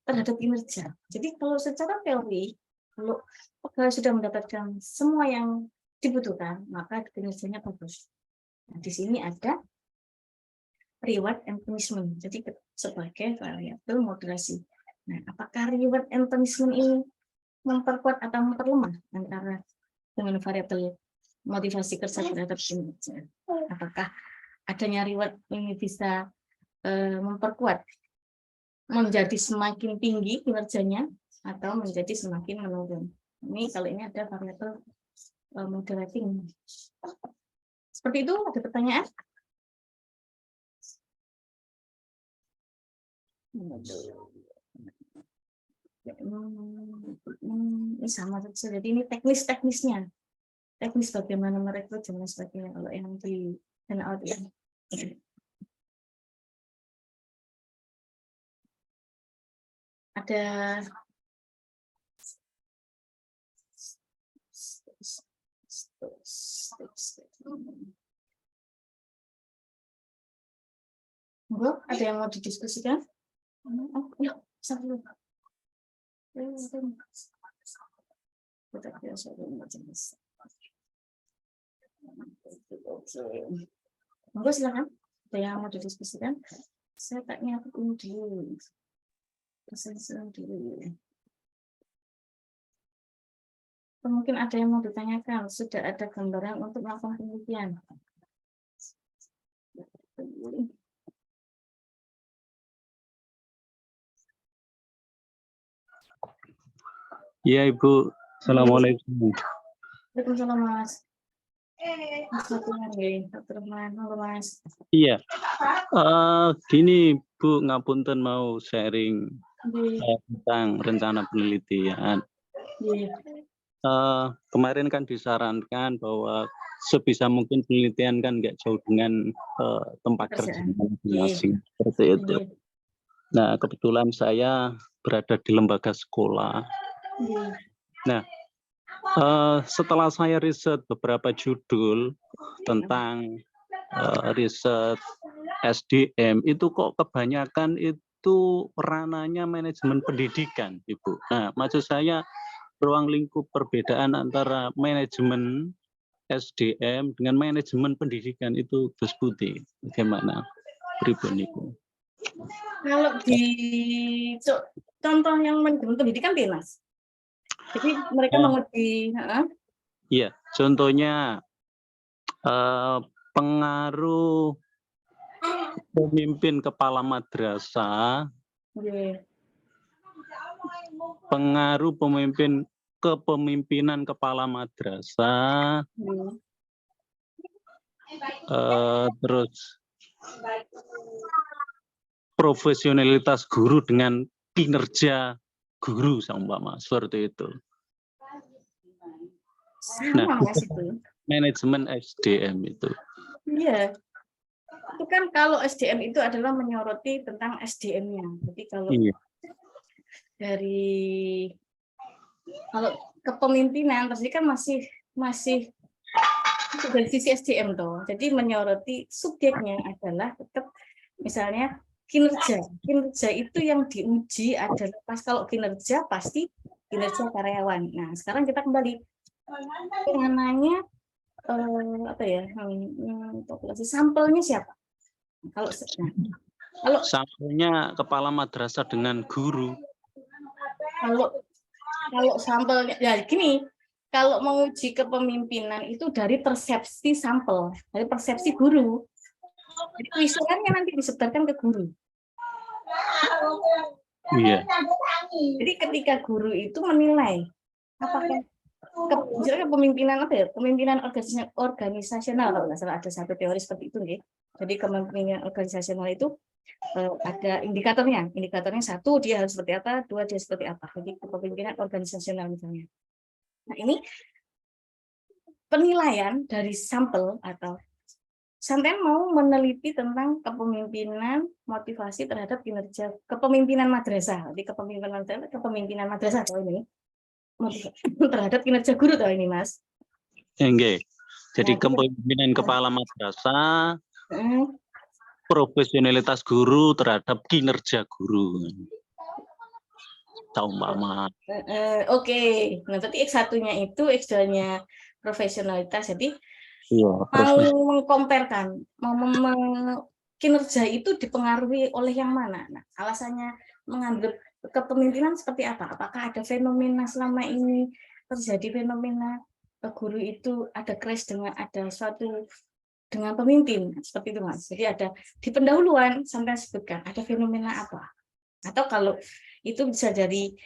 terhadap kinerja. Jadi kalau secara teori, kalau pegawai sudah mendapatkan semua yang dibutuhkan, maka kinerjanya bagus. Nah, di sini ada reward and punishment, jadi sebagai variabel modulasi. Nah, apakah reward and punishment ini memperkuat atau memperlemah antara dengan variabel motivasi kerja terhadap kinerja? Apakah adanya reward ini bisa memperkuat, menjadi semakin tinggi kinerjanya atau menjadi semakin menurun? Ini kalau ini ada variabel moderating. Seperti itu, ada pertanyaan? Ini sama saja. Jadi ini teknis-teknisnya, teknis bagaimana merekrut dan sebagainya. Kalau yang di handout ini. Ada ada yang mau didiskusikan? Oh, ya, sambil. Monggo silakan. Ada yang mau didiskusikan? Saya tak nyaput ini dulu. Mungkin ada yang mau ditanyakan. Sudah ada gambaran untuk melakukan penelitian. Iya, Ibu. Assalamualaikum. Waalaikumsalam, Mas. Mas. Iya. Gini, Bu, ngapunten mau sharing tentang rencana penelitian. Kemarin kan disarankan bahwa sebisa mungkin penelitian kan nggak jauh dengan tempat kerja masing-masing, seperti itu. Nah, kebetulan saya berada di lembaga sekolah. Nah, setelah saya riset beberapa judul tentang riset SDM, itu kok kebanyakan itu ranahnya manajemen pendidikan, Ibu. Nah, maksud saya ruang lingkup perbedaan antara manajemen SDM dengan manajemen pendidikan itu Gus Putih, bagaimana? Pribadi itu. Kalau di contoh yang manajemen pendidikan, Mas. Jadi mereka mengerti. Iya, contohnya pengaruh pemimpin kepala madrasah, pengaruh kepemimpinan kepala madrasah, terus profesionalitas guru dengan kinerja guru sama seperti itu. Nah, manajemen SDM itu. Iya. Itu kan kalau SDM itu adalah menyoroti tentang SDM-nya. Jadi kalau kalau kepemimpinan tadi kan masih dari sisi SDM toh. Jadi menyoroti subjeknya adalah tetap misalnya kinerja itu yang diuji adalah kalau kinerja pasti kinerja karyawan. Nah, sekarang kita kembali yang namanya populasi sampelnya siapa? Kalau sampelnya kepala madrasah dengan guru. Kalau sampelnya ya gini, kalau menguji kepemimpinan itu dari persepsi sampel, dari persepsi guru. Jadi kuesionernya nanti disebarkan ke guru. Iya. Jadi ketika guru itu menilai apakah kepemimpinan kepemimpinan organisasional, kalau nggak salah ada satu teori seperti itu nih. Jadi kepemimpinan organisasional itu ada indikatornya. Indikatornya satu dia harus seperti apa, dua dia seperti apa. Jadi kepemimpinan organisasional misalnya. Nah ini penilaian dari sampel atau sampai mau meneliti tentang kepemimpinan motivasi terhadap kinerja kepemimpinan madrasah. Jadi kepemimpinan madrasah atau ini terhadap kinerja guru atau ini, Mas. Enggak. Jadi kepemimpinan kepala madrasah, profesionalitas guru terhadap kinerja guru. Tahu Mbak Ma. Oke. Nah, tapi X1-nya itu X2-nya profesionalitas. Jadi Iya, mau mengkomparkan, kinerja itu dipengaruhi oleh yang mana? Nah, alasannya mengambil kepemimpinan seperti apa? Apakah ada fenomena selama ini terjadi fenomena guru itu ada clash ada suatu dengan pemimpin seperti itu, Mas. Jadi ada di pendahuluan sampai sebutkan ada fenomena apa? Atau kalau itu bisa dari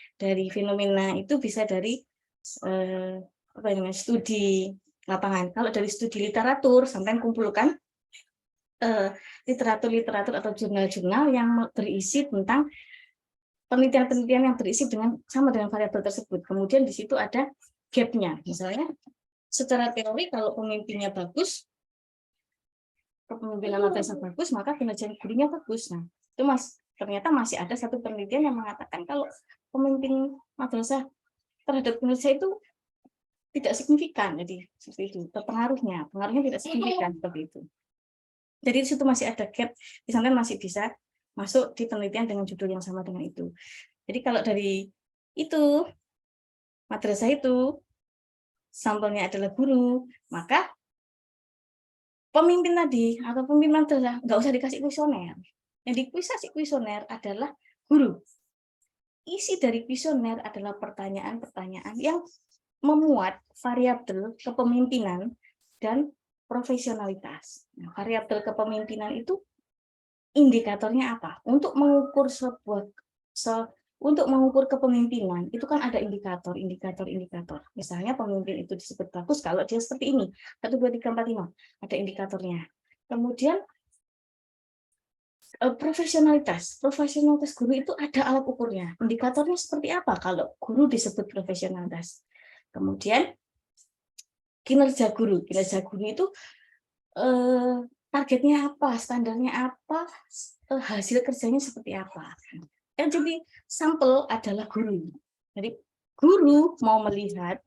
fenomena itu bisa dari studi lapangan. Kalau dari studi literatur sampai kumpulkan literatur atau jurnal-jurnal yang berisi tentang penelitian-penelitian yang berisi sama dengan variabel tersebut. Kemudian di situ ada gap-nya. Misalnya secara teori kalau pemimpinnya bagus, kepemimpinan madrasah bagus, maka kinerja gurunya bagus. Nah, itu ternyata masih ada satu penelitian yang mengatakan kalau pemimpin madrasah terhadap kinerja itu tidak signifikan. Jadi seperti itu, pengaruhnya tidak signifikan seperti itu. Jadi di situ masih ada gap, di sana masih bisa masuk di penelitian dengan judul yang sama dengan itu. Jadi kalau dari itu, madrasah itu, sampelnya adalah guru, maka pemimpin tadi, atau pemimpin madrasah, nggak usah dikasih kuesioner. Yang dikasih kuesioner adalah guru. Isi dari kuesioner adalah pertanyaan-pertanyaan yang memuat variabel kepemimpinan dan profesionalitas. Nah, variabel kepemimpinan itu indikatornya apa? Untuk mengukur kepemimpinan itu kan ada indikator. Misalnya pemimpin itu disebut bagus kalau dia seperti ini. 1, 2, 3, 4, 5. Ada indikatornya. Kemudian profesionalitas guru itu ada alat ukurnya. Indikatornya seperti apa kalau guru disebut profesionalitas? Kemudian kinerja guru itu targetnya apa, standarnya apa, hasil kerjanya seperti apa. Yang jadi sampel adalah guru. Jadi guru mau melihat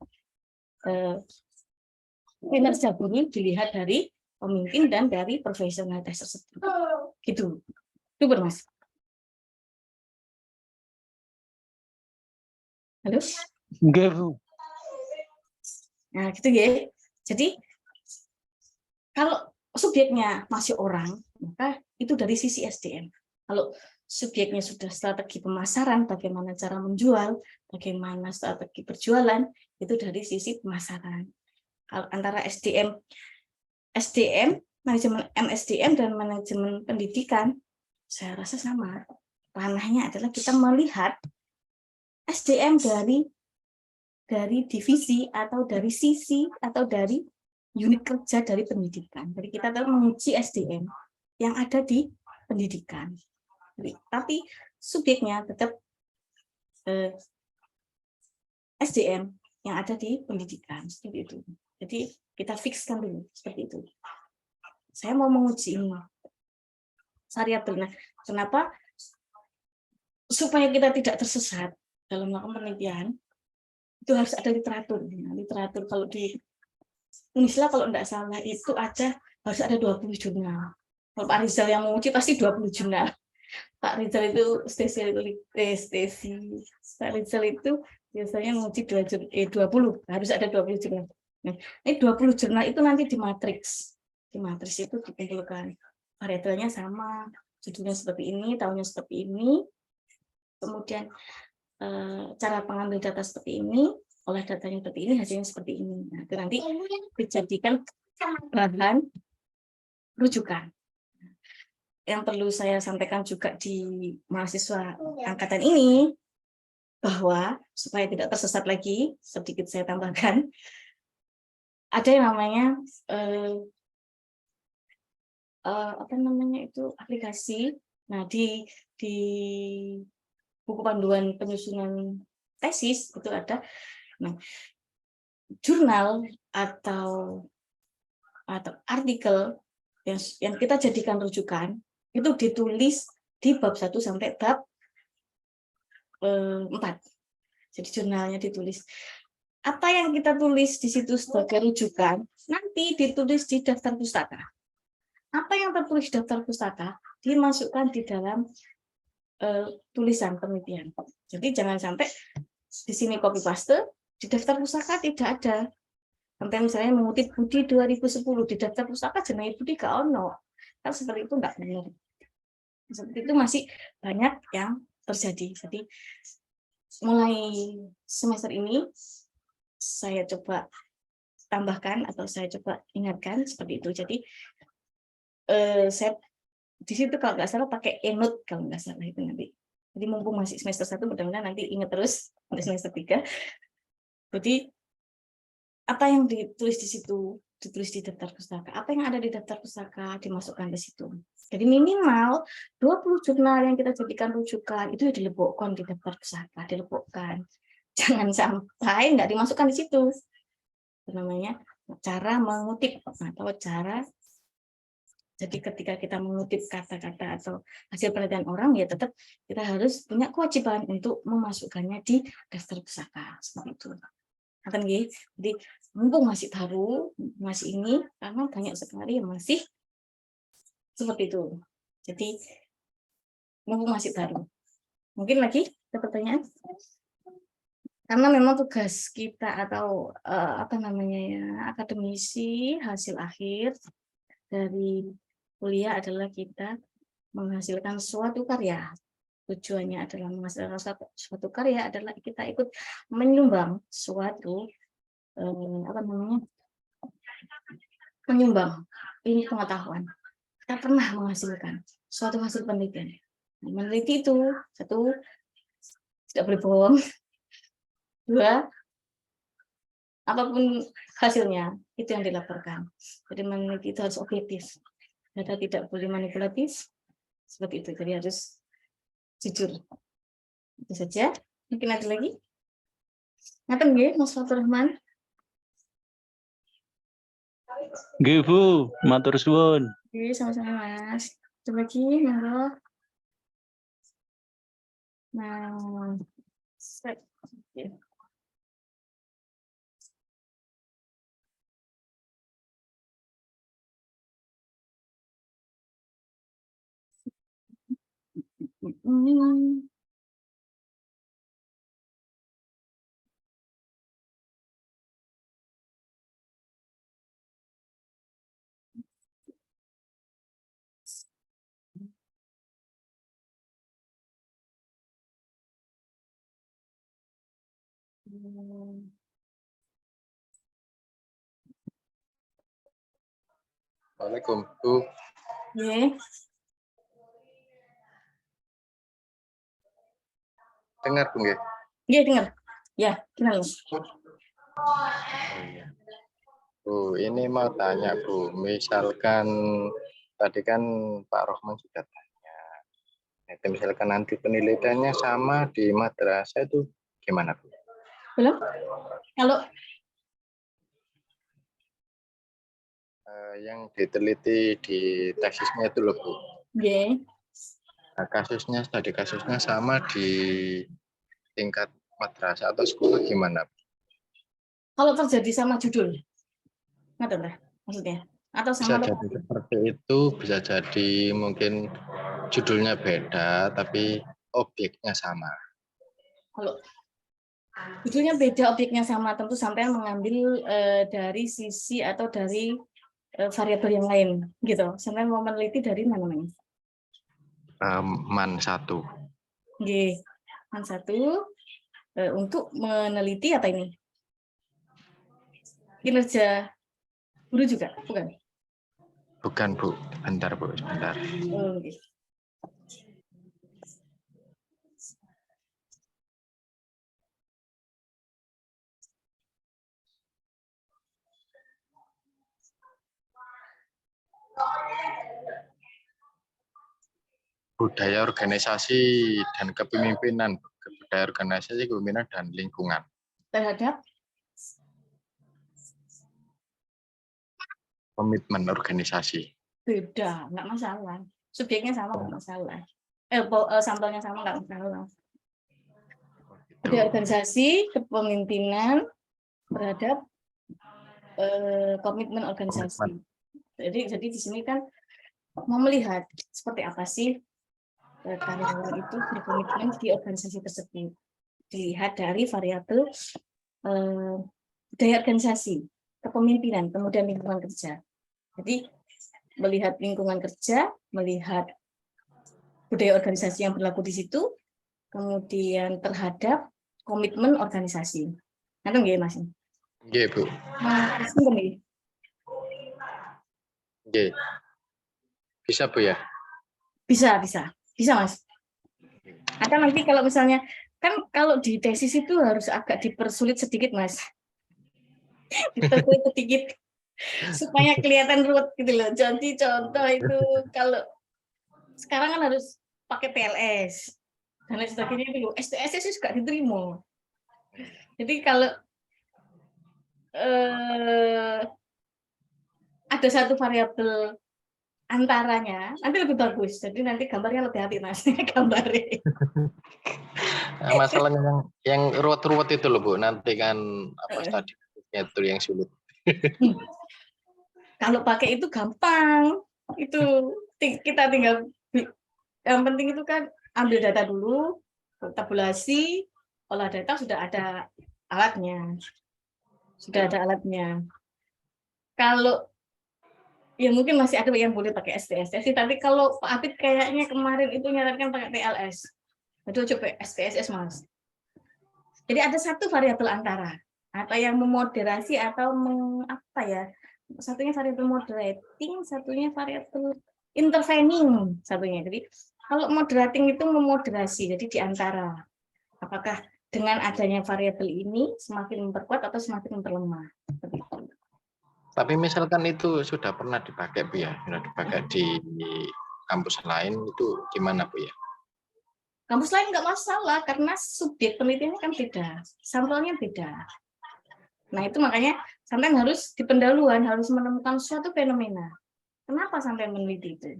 kinerja guru dilihat dari pemimpin dan dari profesionalitas tersebut. Gitu. Itu Mas. Halo? Enggak, Bu. Nah, gitu ya. Jadi kalau subjeknya masih orang, maka itu dari sisi SDM. Kalau subjeknya sudah strategi pemasaran, bagaimana cara menjual, bagaimana strategi berjualan, itu dari sisi pemasaran. Kalau antara SDM, manajemen MSDM dan manajemen pendidikan, saya rasa sama. Ranahnya adalah kita melihat SDM dari divisi atau dari sisi atau dari unit kerja dari pendidikan. Jadi kita tetap menguji SDM yang ada di pendidikan. Tapi subjeknya tetap SDM yang ada di pendidikan. Seperti itu. Jadi kita fikskan dulu seperti itu. Saya mau menguji ini. Variabel. Nah, kenapa? Supaya kita tidak tersesat dalam melakukan penelitian, itu harus ada literatur. Nah, literatur kalau di Unisla kalau tidak salah itu harus ada 20 jurnal. Kalau Pak Rizal yang menguji pasti 20 jurnal. Pak Rizal itu Pak Rizal itu biasanya menguji 20, harus ada 20 jurnal. Nah, ini 20 jurnal itu nanti di matriks. Di matriks itu dikumpulkan. Variabelnya sama, judulnya seperti ini, tahunnya seperti ini. Kemudian cara pengambil data seperti ini, olah datanya seperti ini, hasilnya seperti ini. Nah, itu nanti dijadikan bahan rujukan. Yang perlu saya sampaikan juga di mahasiswa angkatan ini, bahwa supaya tidak tersesat lagi, sedikit saya tambahkan, ada yang namanya aplikasi. Nah, di buku panduan penyusunan tesis itu ada. Nah, jurnal atau artikel yang kita jadikan rujukan itu ditulis di bab 1 sampai bab 4. Jadi jurnalnya ditulis. Apa yang kita tulis di situ sebagai rujukan nanti ditulis di daftar pustaka. Apa yang tertulis di daftar pustaka dimasukkan di dalam tulisan penelitian. Jadi jangan sampai di sini copy paste, di daftar pustaka tidak ada. Sampai misalnya mengutip Budi 2010 di daftar pustaka jenenge Budi gak ono. Kan seperti itu enggak benar. Seperti itu masih banyak yang terjadi. Jadi mulai semester ini saya coba tambahkan atau saya coba ingatkan seperti itu. Jadi saya di situ kalau nggak salah pakai e-note kalau nggak salah itu nanti. Jadi mumpung masih semester 1 mudah-mudahan nanti ingat terus sampai semester 3. Jadi apa yang ditulis di situ, ditulis di daftar pustaka. Apa yang ada di daftar pustaka dimasukkan ke situ. Jadi minimal 20 jurnal yang kita jadikan rujukan itu dilebokkan di daftar pustaka, dilebokkan. Jangan sampai nggak dimasukkan di situ. Itu namanya cara mengutip atau cara. Jadi ketika kita mengutip kata-kata atau hasil penelitian orang, ya tetap kita harus punya kewajiban untuk memasukkannya di daftar pustaka seperti itu. Akan gitu. Jadi mumpung masih baru, masih ini, karena banyak sekali yang masih seperti itu. Jadi mumpung masih baru. Mungkin lagi ada pertanyaan? Karena memang tugas kita atau apa namanya ya, akademisi hasil akhir dari kuliah adalah kita menghasilkan suatu karya. Tujuannya adalah menghasilkan suatu karya adalah kita ikut menyumbang suatu apa namanya, menyumbang ini pengetahuan. Kita pernah menghasilkan suatu hasil penelitian. Meneliti itu satu, tidak boleh bohong. Dua, apapun hasilnya itu yang dilaporkan. Jadi meneliti itu harus objektif. Data tidak boleh manipulatif. Seperti itu. Jadi harus jujur. Itu saja. Mungkin ada lagi? Ngaten nggih, Mas Fatur Rahman? Nggih, Bu, matur suwun. Oke, sama-sama Mas. Ada lagi, monggo. Nah, ya. Waalaikumsalam, Bu. Ya, Dengar, Bu, nggih? iya dengar. Ya, kenal. Bu, ini mau tanya, Bu. Misalkan tadi kan Pak Rohman sudah tanya. Itu misalkan nanti penelitiannya sama di madrasah itu gimana, Bu? Belum? Kalau Yang diteliti di tesisnya itu loh, Bu. ya, Nah, kasusnya sama di tingkat madrasah atau sekolah gimana, Bu? kalau terjadi sama judul, nggak tahu maksudnya, atau Bisa sama jadi lokasi. seperti itu, bisa jadi mungkin judulnya beda, tapi objeknya sama. Kalau judulnya beda, objeknya sama, tentu sampai mengambil dari sisi atau dari variabel yang lain, gitu. Sampai mau meneliti dari mana namanya? MAN 1. Oke, yang satu untuk meneliti apa ini? Kinerja guru juga, bukan? Bukan, Bu. Bentar, Bu. Sebentar. Oh, oke. Budaya organisasi dan kepemimpinan. Budaya organisasi, kepemimpinan, dan lingkungan. Terhadap Komitmen organisasi. beda, nggak masalah. Subjeknya sama, nggak masalah. Sampelnya sama, nggak masalah. Ada organisasi, kepemimpinan terhadap komitmen organisasi. Jadi di sini kan mau melihat seperti apa sih karyawan itu berkomitmen di organisasi tersebut. Dilihat dari variabel budaya organisasi. kepemimpinan, kemudian lingkungan kerja. Jadi melihat lingkungan kerja, melihat budaya organisasi yang berlaku di situ, kemudian terhadap komitmen organisasi. Nanti nggih Mas. Nggih, Bu. Mas, nggih. Nggih. Bisa, Bu ya? Bisa Mas. Atau nanti kalau misalnya, kan kalau di tesis itu harus agak dipersulit sedikit Mas. Dipersulit sedikit supaya kelihatan ruwet gitu loh. Jadi contoh itu kalau sekarang kan harus pakai PLS dan lain sebagainya itu STSS juga diterima. Jadi kalau ada satu variabel antaranya, nanti lebih bagus. Jadi nanti gambarnya lebih hati Mas, gambarnya. Nah, masalahnya yang ruwet-ruwet itu loh, Bu. Nanti kan apa statistiknya itu yang sulit. Kalau pakai itu gampang. Itu kita tinggal, yang penting itu kan ambil data dulu, tabulasi, olah data sudah ada alatnya. Kalau ya mungkin masih ada yang boleh pakai STSS, tapi kalau Pak Apit kayaknya kemarin itu nyarankan pakai PLS. Aduh, coba STSS Mas. Jadi ada satu variabel antara, atau yang memoderasi atau apa ya? Satunya variabel moderating, satunya variabel intervening, satunya. Jadi kalau moderating itu memoderasi, jadi di antara. Apakah dengan adanya variabel ini semakin memperkuat atau semakin memperlemah? Seperti itu. Tapi misalkan itu sudah pernah dipakai, Bu ya, sudah dipakai di kampus lain, itu gimana, Bu ya? Kampus lain nggak masalah, karena subjek penelitiannya kan beda, sampelnya beda. Nah itu makanya sampai harus di pendahuluan, harus menemukan suatu fenomena. Kenapa sampai meneliti itu?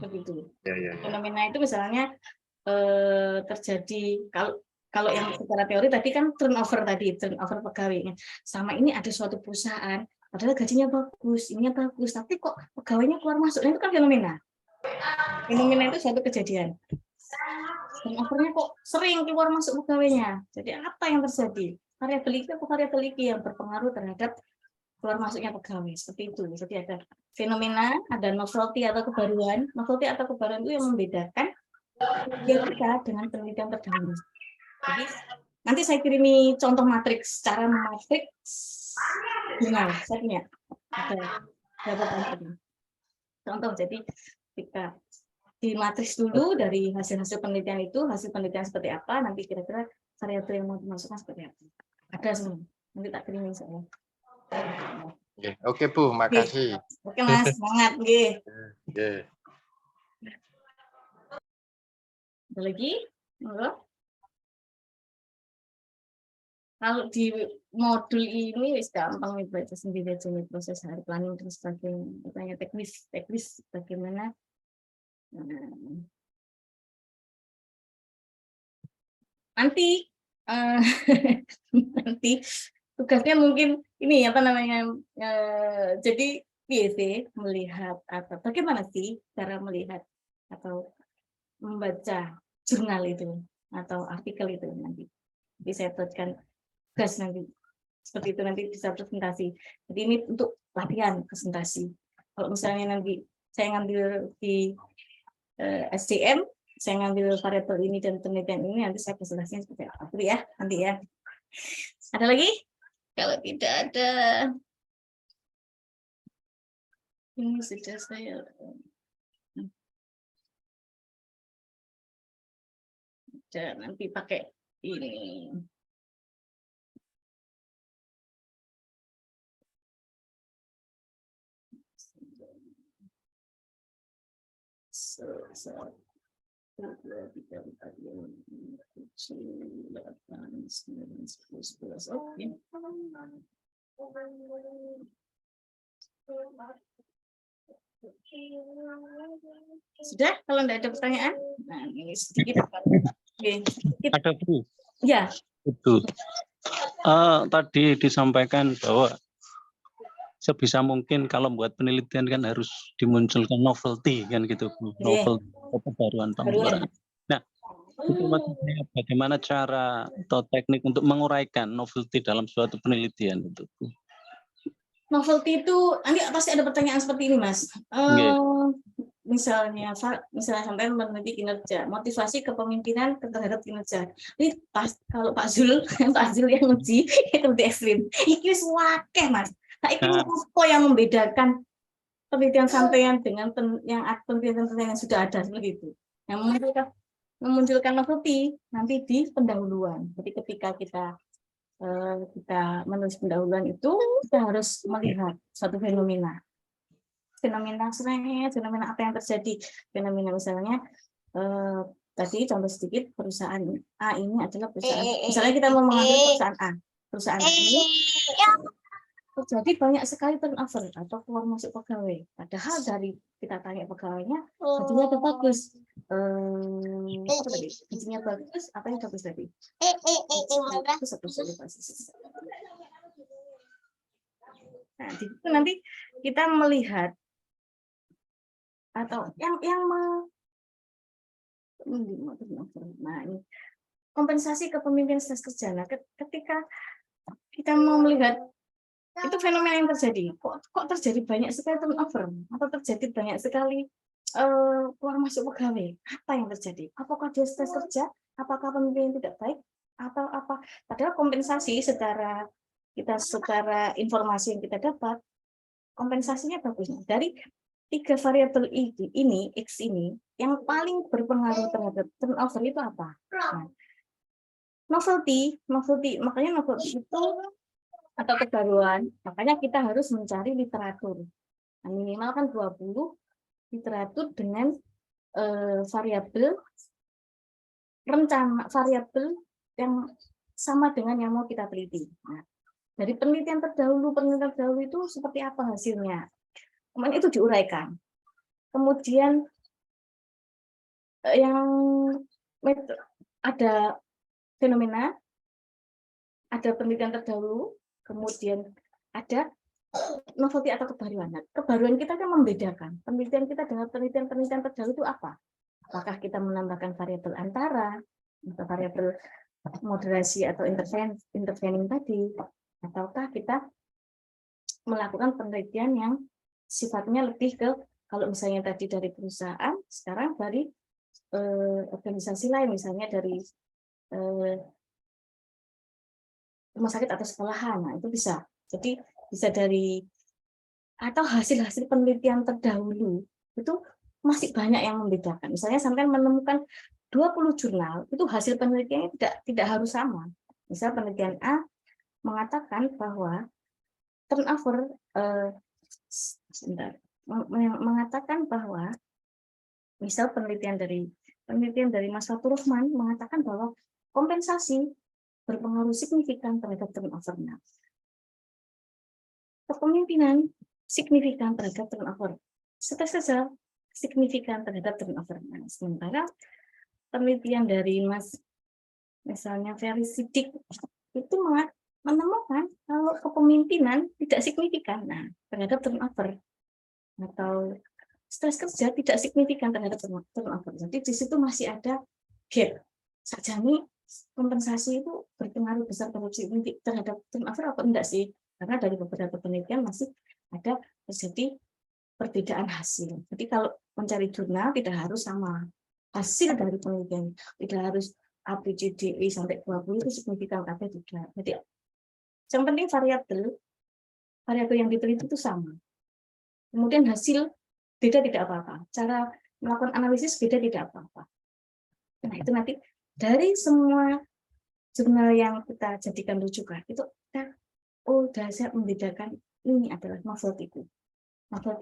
Begitu. Ya. Fenomena itu misalnya terjadi, kalau yang secara teori tadi kan turnover pegawai. Sama ini ada suatu perusahaan, padahal gajinya bagus, ininya bagus, tapi kok pegawainya keluar masuk, nah, itu kan fenomena. Fenomena itu suatu kejadian. Turnovernya kok sering keluar masuk pegawainya. Jadi apa yang terjadi? Variabel itu atau variabel ini yang berpengaruh terhadap keluar masuknya pegawai, seperti itu. Jadi ada fenomena, ada novelty atau kebaruan. Novelty atau kebaruan itu yang membedakan kita dengan penelitian terdahulu. Jadi nanti saya kirimi contoh matriks, cara mematriks jurnal. Saya punya ada contoh. Jadi kita di matriks dulu dari hasil penelitian itu, hasil penelitian seperti apa, nanti kira-kira variabel yang mau dimasukkan seperti apa. Ada semua. Nanti tak kirimin soalnya. Oke, Bu, makasih. Oke Mas, semangat nggih. Ada lagi? Kalau di modul ini wis gampang nih, baca sendiri aja nih proses hari planning dan sebagainya. Tanya teknis bagaimana. Nanti nanti tugasnya mungkin ini apa namanya, jadi PhD melihat apa, bagaimana sih cara melihat atau membaca jurnal itu atau artikel itu nanti. Jadi saya buatkan tugas nanti seperti itu, nanti bisa presentasi. Jadi ini untuk latihan presentasi. Kalau misalnya nanti saya ngambil di SDM, saya ngambil variabel ini dan penelitian ini, nanti saya presentasinya seperti apa dulu ya, nanti ya. Ada lagi? Kalau tidak ada, ini sudah saya. Nanti pakai ini. Sudah, kalau tidak ada pertanyaan, nah ini sedikit. Ada, Bu. Ya. Itu. Tadi disampaikan bahwa sebisa mungkin kalau buat penelitian kan harus dimunculkan novelty kan gitu, Bu. Novelty, kebaruan pembaruan. Nah, itu maksudnya bagaimana cara atau teknik untuk menguraikan novelty dalam suatu penelitian itu, Bu? Novelty itu nanti pasti ada pertanyaan seperti ini, Mas. Nggih. Misalnya sampai meneliti kinerja, motivasi kepemimpinan terhadap kinerja. Ini pas kalau Pak Zul, Pak Zul yang uji itu di ekstrim. Iki wakeh, Mas. Nah, itu apa yang membedakan penelitian sampean dengan penelitian yang sudah ada seperti itu? Yang memunculkan novelty nanti di pendahuluan. Jadi ketika kita menulis pendahuluan itu kita harus melihat suatu fenomena apa yang terjadi, fenomena misalnya tadi contoh sedikit, perusahaan A ini adalah perusahaan, misalnya kita mau mengambil perusahaan A ini terjadi banyak sekali turnover atau keluar masuk pegawai, padahal dari kita tanya pegawainya gajinya tuh bagus, apa tadi gajinya bagus, apa yang bagus tadi nah itu nanti kita melihat atau nah ini kompensasi kepemimpinan stres kerja. Nah, ketika kita mau melihat itu fenomena yang terjadi, kok terjadi banyak sekali turnover atau terjadi banyak sekali keluar masuk pegawai, apa yang terjadi? Apakah dia stres kerja? Apakah pemimpin tidak baik? Atau apa? Padahal kompensasi secara informasi yang kita dapat, kompensasinya bagus. Dari 3 variabel ini, X ini, yang paling berpengaruh terhadap turnover itu apa? Nah, novelty, makanya novelty itu atau kebaruan, makanya kita harus mencari literatur. Nah, minimal kan 20 literatur dengan variabel rencana, variabel yang sama dengan yang mau kita teliti. Nah, dari penelitian terdahulu itu seperti apa hasilnya? Kemudian itu diuraikan. Kemudian yang ada fenomena, ada penelitian terdahulu, kemudian ada novelty atau kebaruan. Nah, kebaruan kita kan membedakan penelitian kita dengan penelitian terdahulu itu apa? Apakah kita menambahkan variabel antara atau variabel moderasi atau intervening tadi, ataukah kita melakukan penelitian yang sifatnya lebih ke, kalau misalnya tadi dari perusahaan, sekarang dari organisasi lain, misalnya dari rumah sakit atau sekolahan. Nah, itu bisa. Jadi bisa dari atau hasil-hasil penelitian terdahulu itu masih banyak yang membedakan. Misalnya sampai menemukan 20 jurnal, itu hasil penelitiannya tidak harus sama. Misal penelitian A mengatakan bahwa turnover mengatakan bahwa misal penelitian dari Mas Fatur Rahman mengatakan bahwa kompensasi berpengaruh signifikan terhadap turnover. Kepemimpinan signifikan terhadap turnover. Stres kerja signifikan terhadap turnover. Nah, sementara penelitian dari misalnya Ferry Sidik itu menemukan kalau kepemimpinan tidak signifikan terhadap turnover, atau stres kerja tidak signifikan terhadap turnover. Jadi di situ masih ada gap. Sajane kompensasi itu berpengaruh besar terhadap turnover apa enggak sih? Karena dari beberapa penelitian masih ada terjadi perbedaan hasil. Jadi kalau mencari jurnal tidak harus sama hasil dari penelitian, tidak harus ABCDE sampai 20 itu signifikan atau tidak. Jadi yang penting variabel yang diteliti itu sama. Kemudian hasil beda tidak apa-apa. Cara melakukan analisis beda tidak apa-apa. Nah, itu nanti dari semua jurnal yang kita jadikan rujukan itu kita saya membedakan ini adalah novelty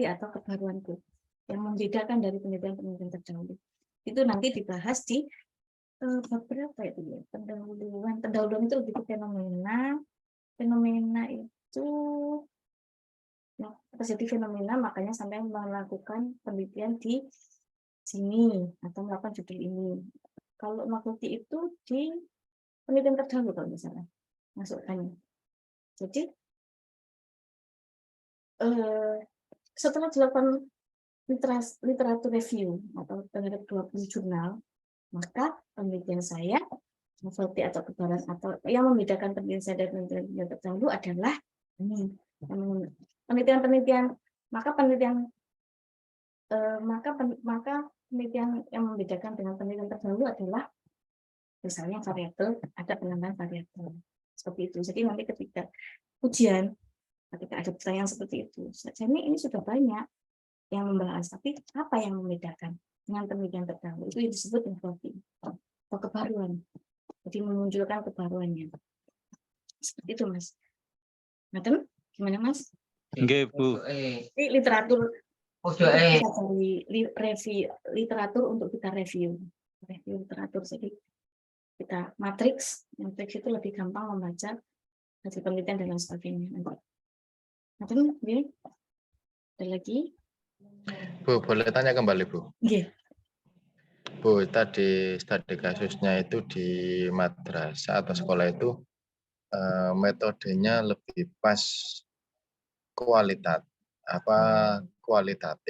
atau kebaruanku yang membedakan dari penelitian terdahulu. Itu nanti dibahas di beberapa itu ya, pendahuluan itu lebih ke fenomena itu terjadi fenomena, makanya sampai melakukan penelitian di sini atau melakukan judul ini. Kalau novelty itu di penelitian terdahulu kalau misalnya masukkannya. Jadi setelah dilakukan literatur review atau terhadap 20 jurnal, maka penelitian saya novelty atau kebaruan atau yang membedakan penelitian saya dan penelitian terdahulu adalah ini penelitian-penelitian, maka penelitian maka penelitian yang membedakan dengan penelitian terdahulu adalah misalnya variabel, ada penambahan variabel seperti itu. Jadi nanti ketika ujian, ketika ada pertanyaan seperti itu, saja ini sudah banyak yang membahas, tapi apa yang membedakan dengan penelitian terdahulu, itu yang disebut innovatif atau kebaruan. Jadi memunculkan kebaruannya. Seperti itu, Mas. Nah, gimana, Mas? Nggih, Bu. Ini literatur kita cari literatur untuk kita review literatur. Jadi kita matriks itu lebih gampang membaca hasil penelitian dan lain sebagainya. Nah, ada lagi? Bu, boleh tanya kembali, Bu? Iya. Bu, tadi studi kasusnya itu di madrasah atau sekolah itu metodenya lebih pas kualitatif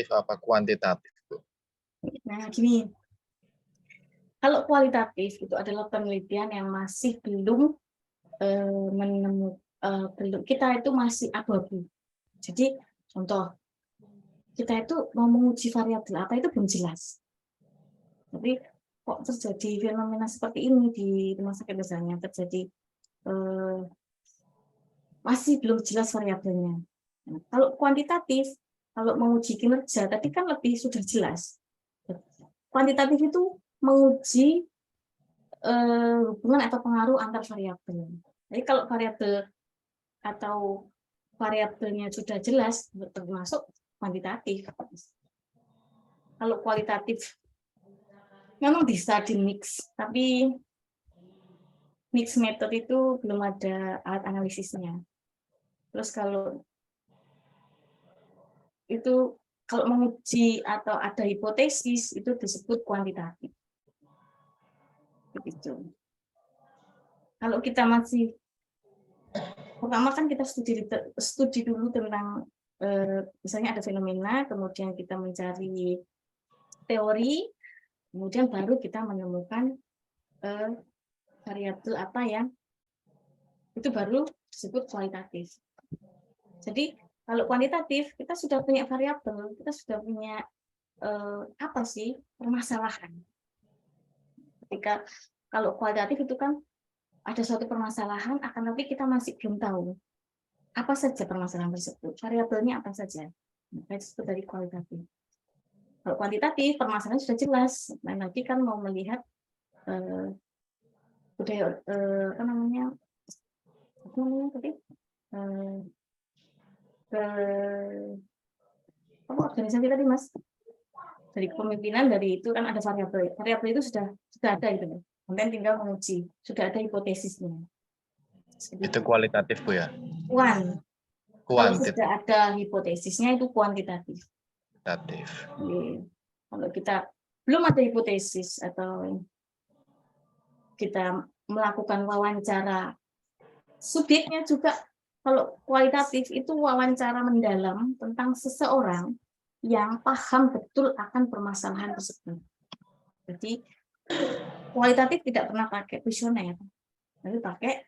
apa kuantitatif, Bu? Nah, gini. Kalau kualitatif itu adalah penelitian yang masih belum belum, kita itu masih abu-abu. Jadi contoh, kita itu mau menguji variabel apa itu belum jelas. Tapi kok terjadi fenomena seperti ini di rumah sakit misalnya, terjadi masih belum jelas variabelnya. Nah, kalau kuantitatif, kalau menguji kinerja tadi kan lebih sudah jelas. Kuantitatif itu menguji hubungan atau pengaruh antar variabel. Jadi kalau variabel atau variabelnya sudah jelas, termasuk kuantitatif. Kalau kualitatif memang bisa di mix, tapi mix method itu belum ada alat analisisnya. Terus kalau menguji atau ada hipotesis itu disebut kuantitatif. Begitu. Kalau kita masih pertama kan kita studi dulu tentang misalnya ada fenomena, kemudian kita mencari teori, kemudian baru kita menemukan variabel apa yang itu baru disebut kualitatif. Jadi kalau kuantitatif kita sudah punya variabel, kita sudah punya apa sih permasalahan. Ketika kalau kualitatif itu kan ada suatu permasalahan, akan tapi kita masih belum tahu apa saja permasalahan tersebut, variabelnya apa saja. Maka itu dari kualitatif. Kalau kuantitatif permasalahan sudah jelas, nah nanti kan mau melihat apa namanya tadi organisasi tadi, Mas, dari kepemimpinan, dari itu kan ada variabel itu sudah ada gitu, kemudian tinggal menguji, sudah ada hipotesisnya. Itu kualitatif, Bu, ya? Kalau sudah ada hipotesisnya itu kuantitatif. Kalau kita belum ada hipotesis atau kita melakukan wawancara subjeknya juga, kalau kualitatif itu wawancara mendalam tentang seseorang yang paham betul akan permasalahan tersebut. Jadi kualitatif tidak pernah pakai kuesioner, tapi pakai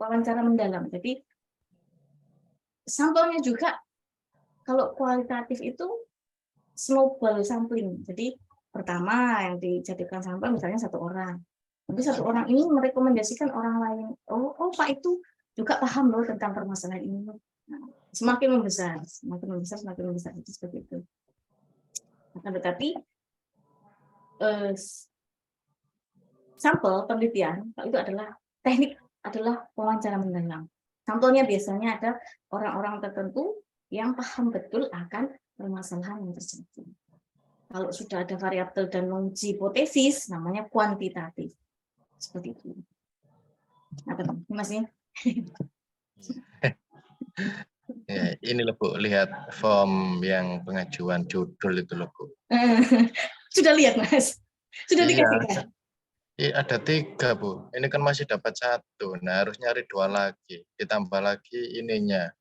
wawancara mendalam. Jadi sampelnya juga kalau kualitatif itu snowball sampling. Jadi pertama yang dijadikan sampel misalnya 1 orang. Tapi 1 orang ini merekomendasikan orang lain. Oh Pak itu juga paham loh tentang permasalahan ini. Nah, semakin membesar itu seperti itu. Nah, tetapi sampel penelitian itu adalah teknik adalah wawancara mendalam. Sampelnya biasanya ada orang-orang tertentu yang paham betul akan permasalahan yang terjadi. Kalau sudah ada variabel dan menguji hipotesis, namanya kuantitatif. Seperti itu. Nah, masih. Ya, ini loh, Bu, lihat form yang pengajuan judul itu loh, Bu. Sudah lihat, Mas? Sudah dikasih kan? Iya, ada 3, Bu. Ini kan masih dapat 1. Nah, harus nyari 2 lagi. Ditambah lagi ininya.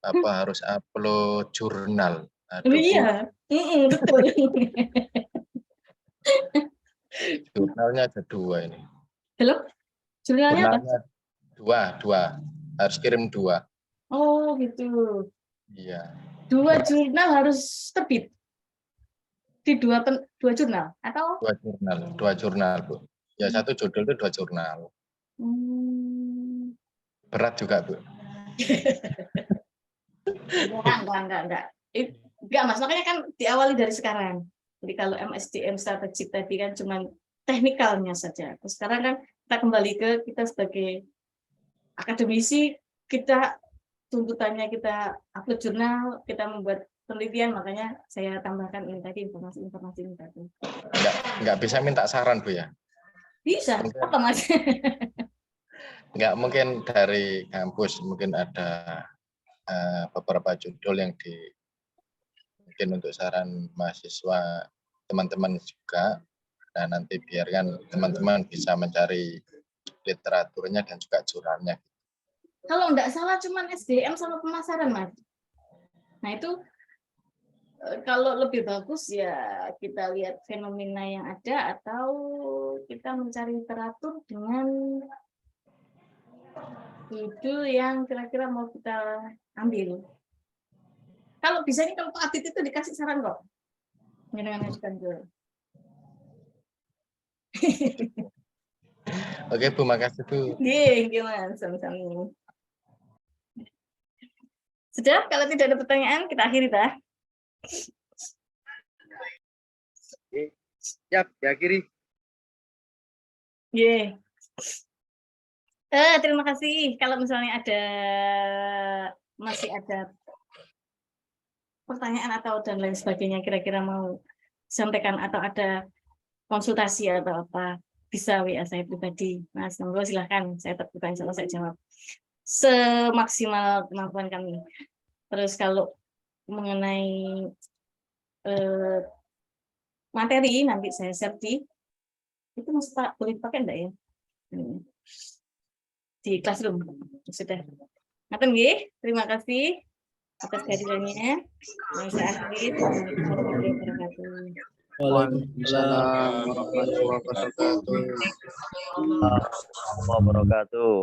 Harus upload jurnal. Aduh, iya, betul. Jurnalnya ada 2 ini. Halo? Jurnalnya apa? 2. Harus kirim 2. Oh, gitu. Iya. 2 jurnal harus terbit di dua jurnal atau 2 jurnal, Bu. Ya, 1 judul itu 2 jurnal. Berat juga, Bu. enggak. Enggak, Mas. Makanya kan diawali dari sekarang. Jadi kalau MSDM strategik tadi kan cuma teknikalnya saja. Terus sekarang kan kita kembali ke kita sebagai akademisi, kita tuntutannya kita upload jurnal, kita membuat penelitian, makanya saya tambahkan ini tadi informasi-informasi ini tadi. Enggak bisa minta saran, Bu ya? Bisa, apa Mas? Enggak, mungkin dari kampus mungkin ada beberapa judul yang mungkin untuk saran mahasiswa teman-teman juga. Nah, nanti biarkan teman-teman bisa mencari literaturnya dan juga jurnalnya. Kalau enggak salah cuman SDM sama pemasaran, Mas. Nah, itu kalau lebih bagus ya kita lihat fenomena yang ada atau kita mencari literatur dengan judul yang kira-kira mau kita ambil. Kalau bisa ini kalau Pak Adit itu dikasih saran kok. Dengan ajukan ke. Oke, Bu, makasih, Bu. Gimana sama-sama. Sudah, kalau tidak ada pertanyaan kita akhiri dah. Siap, diakhiri. Terima kasih. Kalau misalnya masih ada pertanyaan atau dan lain sebagainya, kira-kira mau sampaikan atau ada konsultasi atau apa, bisa WA saya pribadi. Mas, monggo silahkan. Saya terbuka, insya Allah saya jawab semaksimal kemampuan kami. Terus kalau mengenai materi nanti saya share itu boleh dipakai enggak ya? Di classroom sudah. Ngaten nggih, terima kasih atas kehadirannya. Saya akhiri. Assalamualaikum warahmatullahi wabarakatuh. Waalaikumsalam warahmatullahi wabarakatuh. Warahmatullahi wabarakatuh.